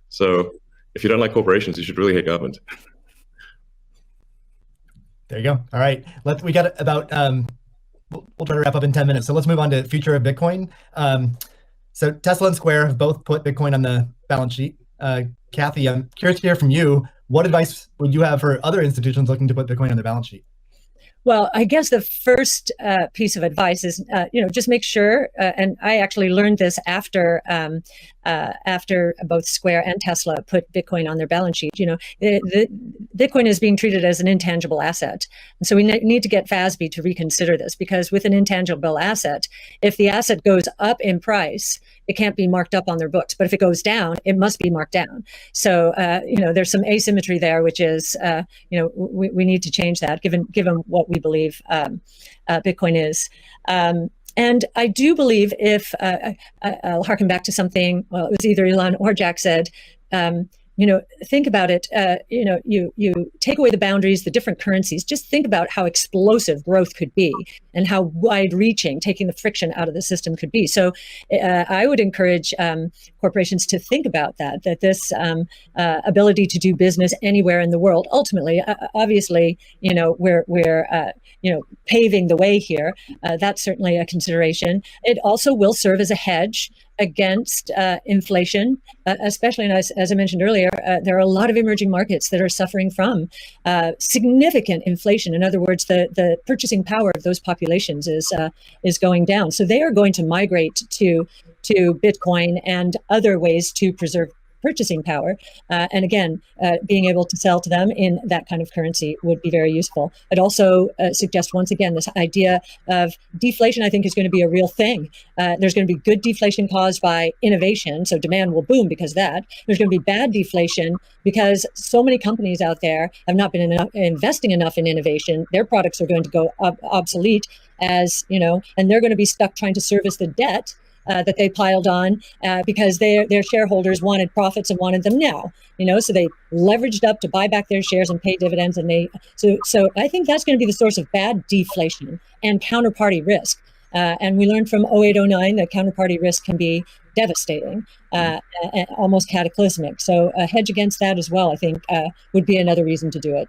So if you don't like corporations, you should really hate government. There you go. All right, we got about we'll try to wrap up in 10 minutes. So let's move on to future of Bitcoin. So Tesla and Square have both put Bitcoin on the balance sheet. Kathy, I'm curious to hear from you. What advice would you have for other institutions looking to put Bitcoin on their balance sheet? Well, I guess the first piece of advice is, just make sure, and I actually learned this after both Square and Tesla put Bitcoin on their balance sheet. The Bitcoin is being treated as an intangible asset. And so we need to get FASB to reconsider this, because with an intangible asset, if the asset goes up in price, it can't be marked up on their books. But if it goes down, it must be marked down. So, there's some asymmetry there, which is, we need to change that given what we believe Bitcoin is. And I do believe I'll harken back to something, well, it was either Elon or Jack said, think about it, you take away the boundaries, the different currencies, just think about how explosive growth could be and how wide reaching taking the friction out of the system could be. So I would encourage corporations to think about that this ability to do business anywhere in the world. Ultimately, obviously, we're paving the way here. That's certainly a consideration. It also will serve as a hedge against inflation, especially, and as I mentioned earlier, there are a lot of emerging markets that are suffering from significant inflation. In other words, the purchasing power of those populations is going down. So they are going to migrate to Bitcoin and other ways to preserve purchasing power. And again, being able to sell to them in that kind of currency would be very useful. I'd also suggest, once again, this idea of deflation, I think, is going to be a real thing. There's going to be good deflation caused by innovation, so demand will boom because of that. There's going to be bad deflation because so many companies out there have not been investing enough in innovation. Their products are going to go obsolete, and they're going to be stuck trying to service the debt that they piled on because their shareholders wanted profits and wanted them now, so they leveraged up to buy back their shares and pay dividends. And so I think that's going to be the source of bad deflation and counterparty risk. And we learned from 0809 that counterparty risk can be devastating, almost cataclysmic. So a hedge against that as well, I think, would be another reason to do it.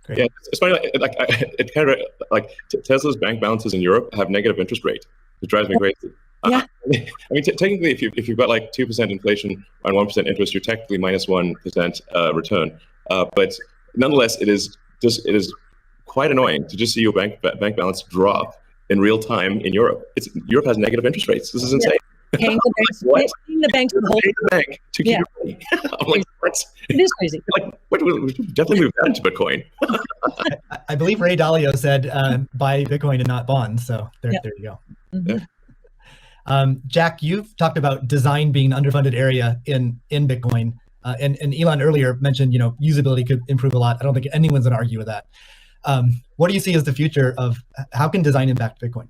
Great. Yeah, it's funny. It kind of like Tesla's bank balances in Europe have negative interest rates. It drives me crazy. Yeah. I mean, technically, if you've got like 2% inflation on 1% interest, you're technically minus 1% return. But nonetheless, it is quite annoying to just see your bank balance drop in real time in Europe. Europe has negative interest rates. This is insane. Paying the banks to hold the bank to keep your money. I'm like, what? It is crazy. Like, we definitely move that into Bitcoin. I believe Ray Dalio said, buy Bitcoin and not bonds. So there you go. Mm-hmm. Yeah. Jack, you've talked about design being an underfunded area in Bitcoin. And Elon earlier mentioned, usability could improve a lot. I don't think anyone's going to argue with that. What do you see as the future of how can design impact Bitcoin?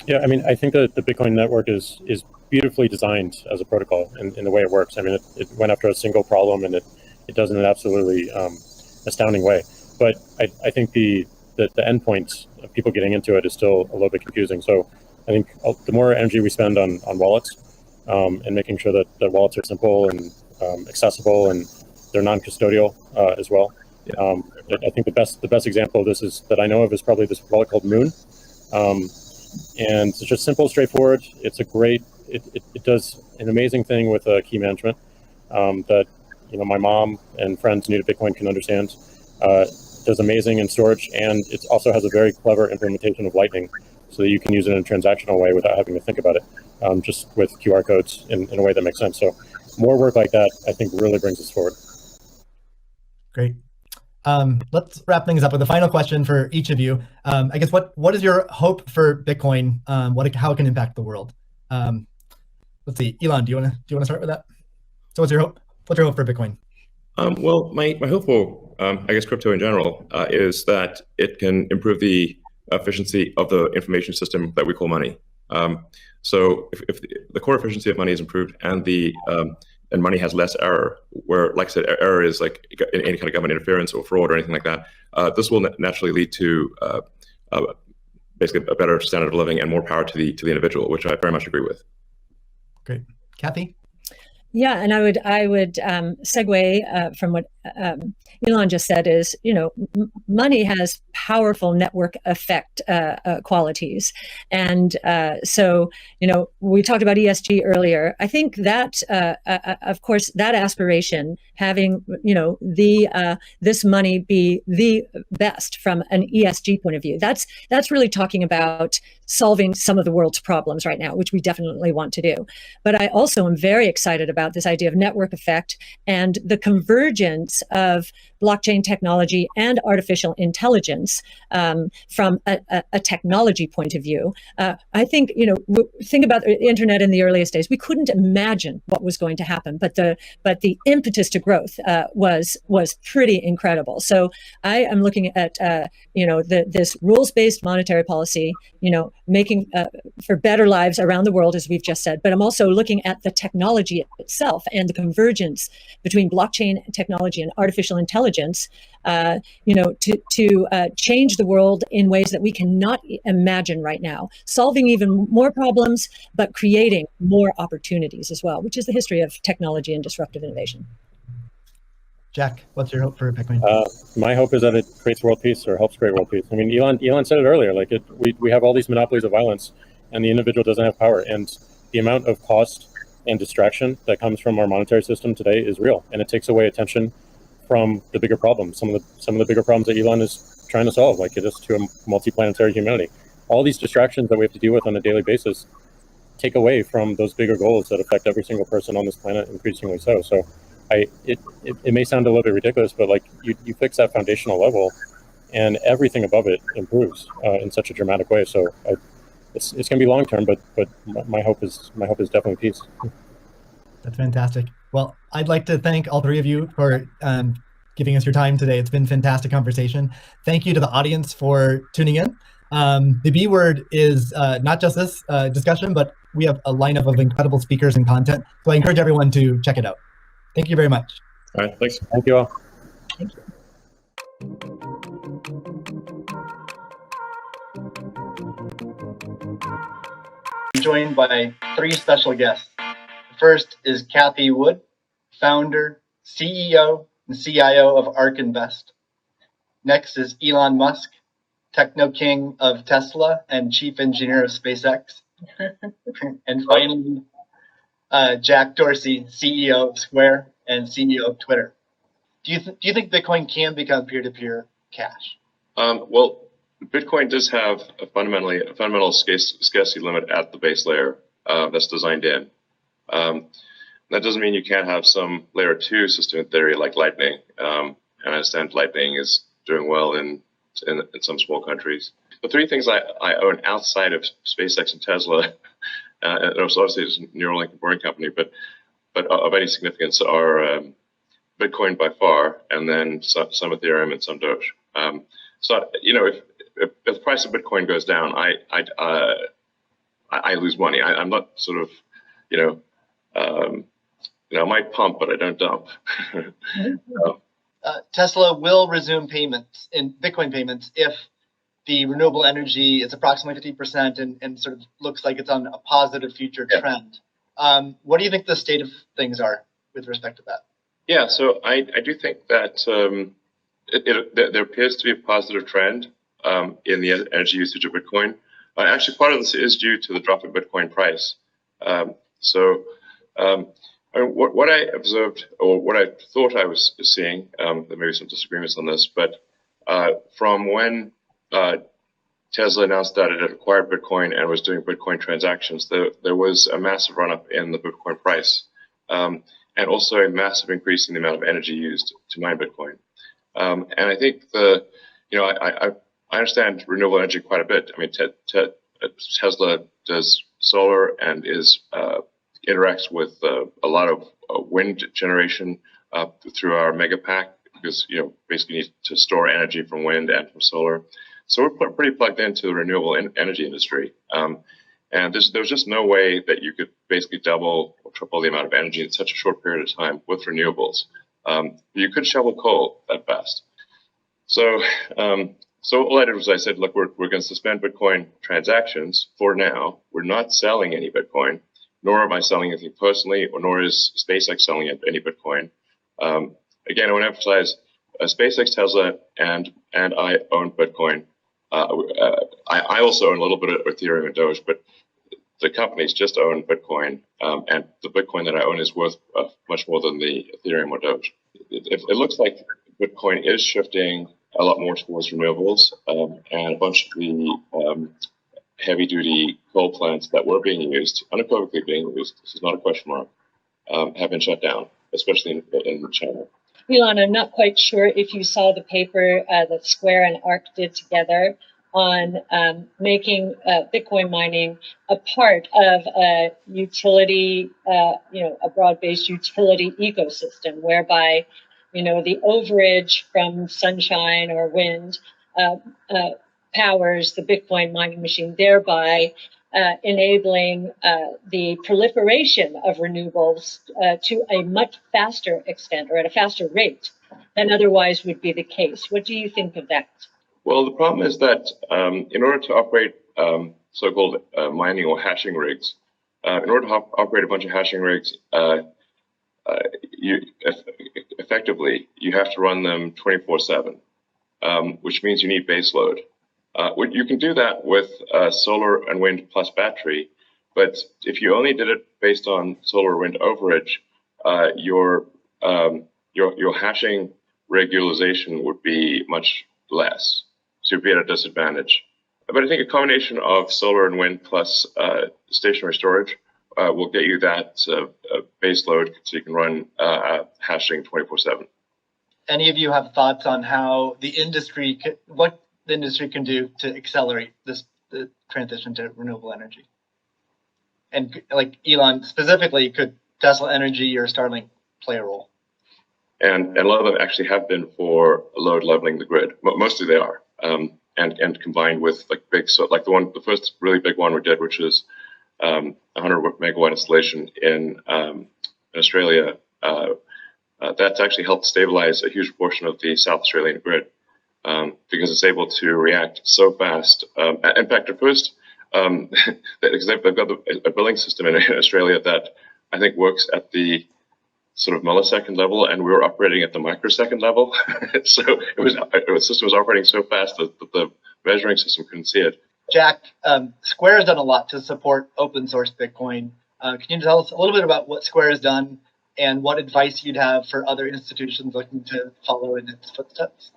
Yeah, I mean, I think that the Bitcoin network is beautifully designed as a protocol in the way it works. I mean, it went after a single problem and it does in an absolutely astounding way. But I think the endpoints of people getting into it is still a little bit confusing. So I think the more energy we spend on wallets and making sure that wallets are simple and accessible and they're non-custodial as well. I think the best example of this that I know of is probably this wallet called Moon. And it's just simple, straightforward. It's it does an amazing thing with key management that my mom and friends new to Bitcoin can understand. Does amazing in storage, and it also has a very clever implementation of Lightning. so that you can use it in a transactional way without having to think about it, just with QR codes in a way that makes sense. So more work like that, I think, really brings us forward. Great. Let's wrap things up with a final question for each of you. I guess what is your hope for Bitcoin? How it can impact the world? Let's see, Elon, do you want to start with that? So what's your hope? What's your hope for Bitcoin? Well, my hope for I guess crypto in general is that it can improve the efficiency of the information system that we call money. So if the core efficiency of money is improved and money has less error, where, like I said, error is like any kind of government interference or fraud or anything like that, this will naturally lead to basically a better standard of living and more power to the individual, which I very much agree with. Great. Kathy? Yeah, and I would segue from what Elon just said is, money has powerful network effect qualities. And so, we talked about ESG earlier. I think that, of course, that aspiration, having, this money be the best from an ESG point of view, that's really talking about solving some of the world's problems right now, which we definitely want to do. But I also am very excited about this idea of network effect and the convergence of blockchain technology and artificial intelligence from a technology point of view. I think, think about the internet in the earliest days. We couldn't imagine what was going to happen, but the impetus to growth was pretty incredible. So I am looking at this rules-based monetary policy, making for better lives around the world, as we've just said. But I'm also looking at the technology itself and the convergence between blockchain technology and artificial intelligence, to change the world in ways that we cannot imagine right now, solving even more problems, but creating more opportunities as well, which is the history of technology and disruptive innovation. Jack, what's your hope for Bitcoin? My hope is that it creates world peace or helps create world peace. I mean, Elon said it earlier, we have all these monopolies of violence and the individual doesn't have power. And the amount of cost and distraction that comes from our monetary system today is real. And it takes away attention from the bigger problems, some of the bigger problems that Elon is trying to solve, like it is to a multi-planetary humanity. All these distractions that we have to deal with on a daily basis take away from those bigger goals that affect every single person on this planet, increasingly so. So it may sound a little bit ridiculous, but like you fix that foundational level and everything above it improves in such a dramatic way. So it's going to be long term, but my hope is definitely peace. That's fantastic. Well, I'd like to thank all three of you for giving us your time today. It's been a fantastic conversation. Thank you to the audience for tuning in. The B word is not just this discussion, but we have a lineup of incredible speakers and content. So I encourage everyone to check it out. Thank you very much. All right, thanks. Thank you all. Thank you. I'm joined by three special guests. The first is Kathy Wood, founder, CEO, and CIO of ARK Invest. Next is Elon Musk, techno king of Tesla and chief engineer of SpaceX. And finally, Jack Dorsey, CEO of Square and CEO of Twitter. Do you think Bitcoin can become peer-to-peer cash? Well, Bitcoin does have a fundamental scarcity limit at the base layer that's designed in. That doesn't mean you can't have some layer 2 system in theory like Lightning. And I understand Lightning is doing well in some small countries. The three things I own outside of SpaceX and Tesla, and obviously it's Neuralink, a boring company, but of any significance are Bitcoin by far, and then some Ethereum and some Doge. So if the price of Bitcoin goes down, I lose money. I'm not sort of I might pump, but I don't dump. Tesla will resume payments in Bitcoin payments if the renewable energy is approximately 50% and sort of looks like it's on a positive future trend. What do you think the state of things are with respect to that? Yeah, so I do think that there appears to be a positive trend in the energy usage of Bitcoin. Actually, part of this is due to the drop in Bitcoin price. What I observed, or what I thought I was seeing, there may be some disagreements on this, but from when Tesla announced that it had acquired Bitcoin and was doing Bitcoin transactions, there was a massive run-up in the Bitcoin price, and also a massive increase in the amount of energy used to mine Bitcoin. And I think I understand renewable energy quite a bit. I mean, Tesla does solar and interacts with a lot of wind generation through our mega pack, because basically need to store energy from wind and from solar. So we're pretty plugged into the renewable energy industry. And there's just no way that you could basically double or triple the amount of energy in such a short period of time with renewables. You could shovel coal that fast. So all I did was I said, look, we're going to suspend Bitcoin transactions for now. We're not selling any Bitcoin, nor am I selling anything personally, or nor is SpaceX selling any Bitcoin. Again, I want to emphasize SpaceX, Tesla, and I own Bitcoin. I also own a little bit of Ethereum and Doge, but the companies just own Bitcoin, and the Bitcoin that I own is worth much more than the Ethereum or Doge. It looks like Bitcoin is shifting a lot more towards renewables, and a bunch of the heavy-duty coal plants that were being used, unequivocally being used, this is not a question mark, have been shut down, especially in China. Elon, I'm not quite sure if you saw the paper that Square and ARK did together on making Bitcoin mining a part of a utility, a broad-based utility ecosystem, whereby, the overage from sunshine or wind powers the Bitcoin mining machine, thereby enabling the proliferation of renewables to a much faster extent, or at a faster rate than otherwise would be the case. What do you think of that? Well, the problem is that in order to operate so-called mining or hashing rigs, in order to operate a bunch of hashing rigs, effectively, you have to run them 24/7, which means you need base load. You can do that with solar and wind plus battery, but if you only did it based on solar wind overage, your hashing rig utilization would be much less, so you'd be at a disadvantage. But I think a combination of solar and wind plus stationary storage will get you that base load, so you can run hashing 24/7. Any of you have thoughts on how what the industry can do to accelerate the transition to renewable energy? And like Elon specifically, could Tesla Energy or Starlink play a role? And a lot of them actually have been for load leveling the grid. Mostly they are, and combined with like the first really big one we did, which is 100 megawatt installation in Australia. That's actually helped stabilize a huge portion of the South Australian grid. Because it's able to react so fast. In fact, at first, because they've got a billing system in Australia that I think works at the sort of millisecond level, and we were operating at the microsecond level. So the system was operating so fast that the measuring system couldn't see it. Jack, Square has done a lot to support open source Bitcoin. Can you tell us a little bit about what Square has done and what advice you'd have for other institutions looking to follow in its footsteps?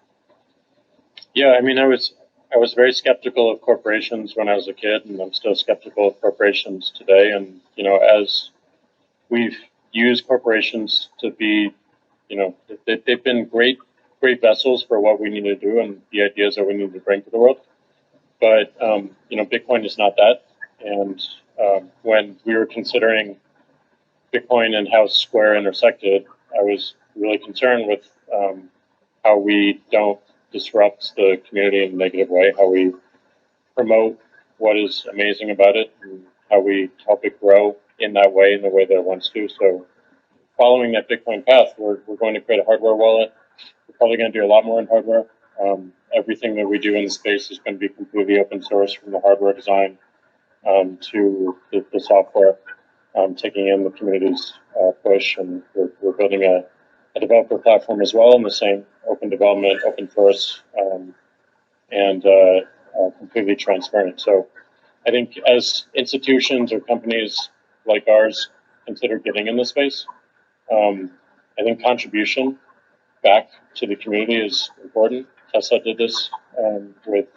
Yeah, I mean, I was very skeptical of corporations when I was a kid, and I'm still skeptical of corporations today. And as we've used corporations to be, they've been great vessels for what we need to do and the ideas that we need to bring to the world. But Bitcoin is not that. And when we were considering Bitcoin and how Square intersected, I was really concerned with how we don't disrupt the community in a negative way, how we promote what is amazing about it, and how we help it grow in that way, in the way that it wants to. So following that Bitcoin path, we're going to create a hardware wallet. We're probably going to do a lot more in hardware. Everything that we do in the space is going to be completely open source, from the hardware design to the software, taking in the community's push. And we're building a developer platform as well, in the same open development, open source, and completely transparent. So I think as institutions or companies like ours consider getting in the space, I think contribution back to the community is important. Tesla did this with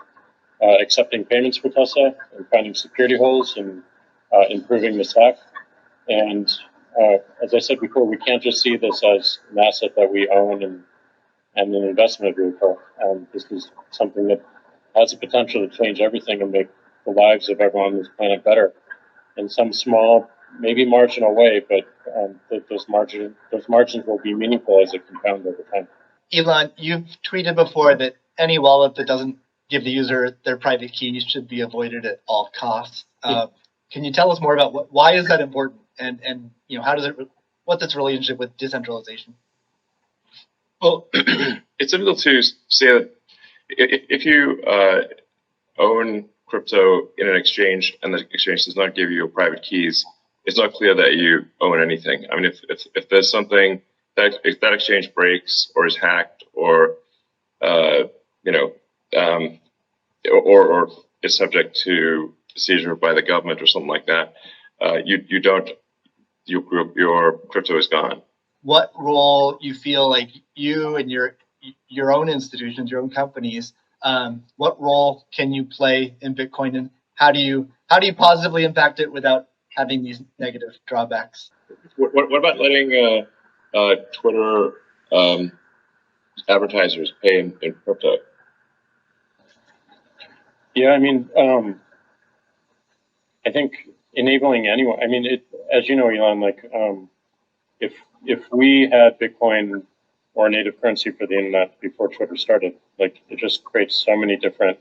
accepting payments for Tesla and finding security holes and improving the stack. And as I said before, we can't just see this as an asset that we own and an investment vehicle. This is something that has the potential to change everything and make the lives of everyone on this planet better in some small, maybe marginal way, but those margins will be meaningful as it compounds over time. Elon, you've tweeted before that any wallet that doesn't give the user their private keys should be avoided at all costs. Can you tell us more about why is that important, and how does what's its relationship with decentralization? Well, it's difficult to say that if you own crypto in an exchange and the exchange does not give you your private keys, it's not clear that you own anything. I mean, if there's something that if that exchange breaks or is hacked or or is subject to seizure by the government or something like that, your crypto is gone. What role you feel like you and your own institutions, your own companies, what role can you play in Bitcoin, and how do you positively impact it without having these negative drawbacks? What about letting Twitter advertisers pay in crypto? Yeah, I mean, I think enabling anyone. I mean, as you know, Elon, like if we had Bitcoin or native currency for the internet before Twitter started, like it just creates so many different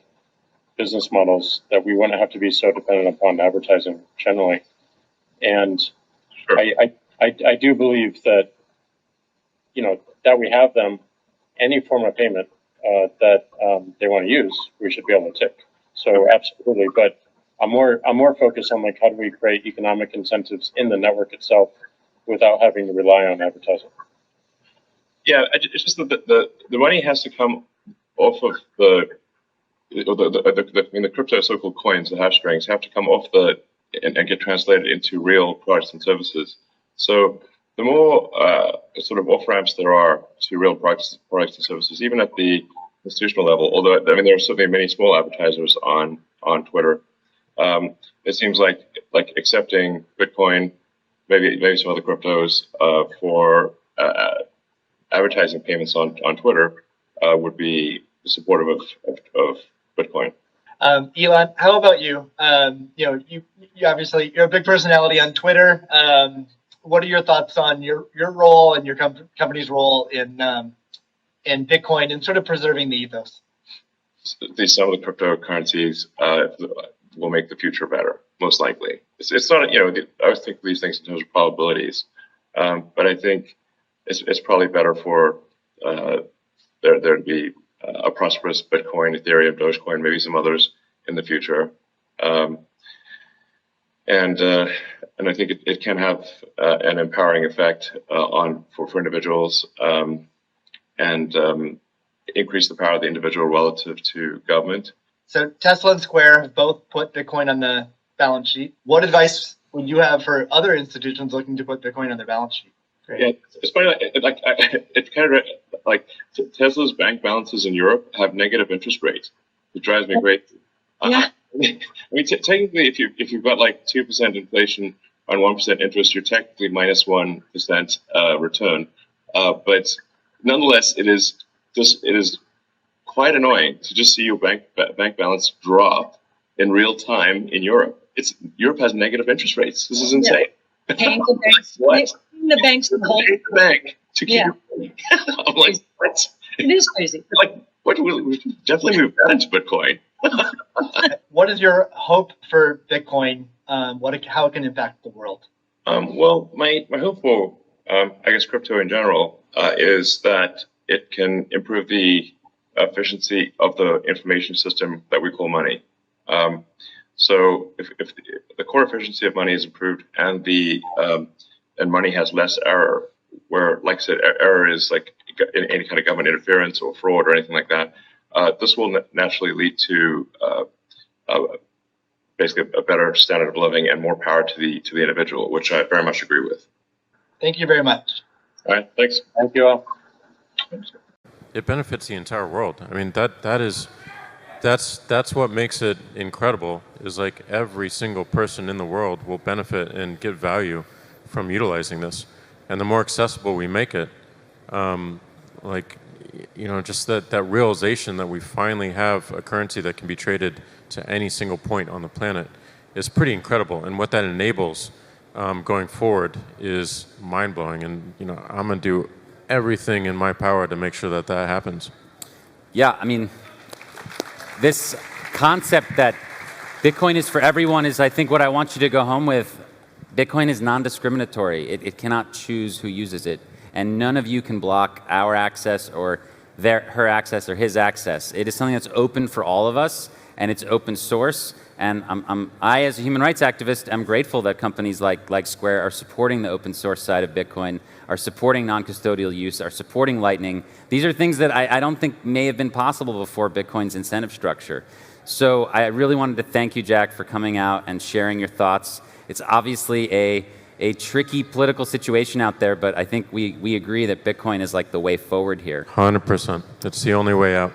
business models that we wouldn't have to be so dependent upon advertising generally. And sure. I do believe that that we have them, any form of payment that they want to use, we should be able to take. So absolutely, but I'm more focused on like how do we create economic incentives in the network itself without having to rely on advertising. Yeah, it's just that the money has to come off of the crypto so-called coins, the hash strings, have to come off and get translated into real products and services. So the more sort of off-ramps there are to real products and services, even at the institutional level, although I mean there are certainly many small advertisers on Twitter, it seems like accepting Bitcoin, maybe some other cryptos for advertising payments on Twitter would be supportive of Bitcoin. Elon, how about you? You obviously you're a big personality on Twitter. What are your thoughts on your role and your company's role in Bitcoin and sort of preserving the ethos? Some of the cryptocurrencies will make the future better, most likely. It's not, I always think of these things in terms of probabilities, but I think it's probably better for there to be a prosperous Bitcoin, Ethereum, Dogecoin, maybe some others in the future, and I think it can have an empowering effect for individuals and increase the power of the individual relative to government. So Tesla and Square have both put Bitcoin on the balance sheet. What advice would you have for other institutions looking to put Bitcoin on their balance sheet? Great. Yeah, it's funny. It's kind of like Tesla's bank balances in Europe have negative interest rates. It drives me crazy. Yeah. I mean, technically, if you've got like 2% inflation on 1% interest, you're technically minus 1% return. But nonetheless, it is quite annoying to just see your bank balance drop in real time in Europe. Europe has negative interest rates. This is insane. Yeah. Paying the banks. What? The banks to hold the bank to keep your money. I'm like, what? It is crazy. Like, what? We definitely move that into Bitcoin. What is your hope for Bitcoin? How it can impact the world? Well, my hope for I guess crypto in general is that it can improve the efficiency of the information system that we call money. So if the core efficiency of money is improved and and money has less error, where, like I said, error is like in any kind of government interference or fraud or anything like that, this will naturally lead to basically a better standard of living and more power to the individual, which I very much agree with. Thank you very much. All right, thanks. Thank you all. It benefits the entire world. I mean, that is That's what makes it incredible, is like every single person in the world will benefit and get value from utilizing this. And the more accessible we make it, like, you know, just that realization that we finally have a currency that can be traded to any single point on the planet is pretty incredible. And what that enables going forward is mind-blowing. And, you know, I'm going to do everything in my power to make sure that that happens. Yeah, I mean, this concept that Bitcoin is for everyone is, I think, what I want you to go home with. Bitcoin is non-discriminatory. It cannot choose who uses it. And none of you can block our access or her access or his access. It is something that's open for all of us, and it's open source. And I, as a human rights activist, am grateful that companies like Square are supporting the open source side of Bitcoin, are supporting non-custodial use, are supporting Lightning. These are things that I don't think may have been possible before Bitcoin's incentive structure. So I really wanted to thank you, Jack, for coming out and sharing your thoughts. It's obviously a tricky political situation out there, but I think we agree that Bitcoin is like the way forward here. 100%. It's the only way out.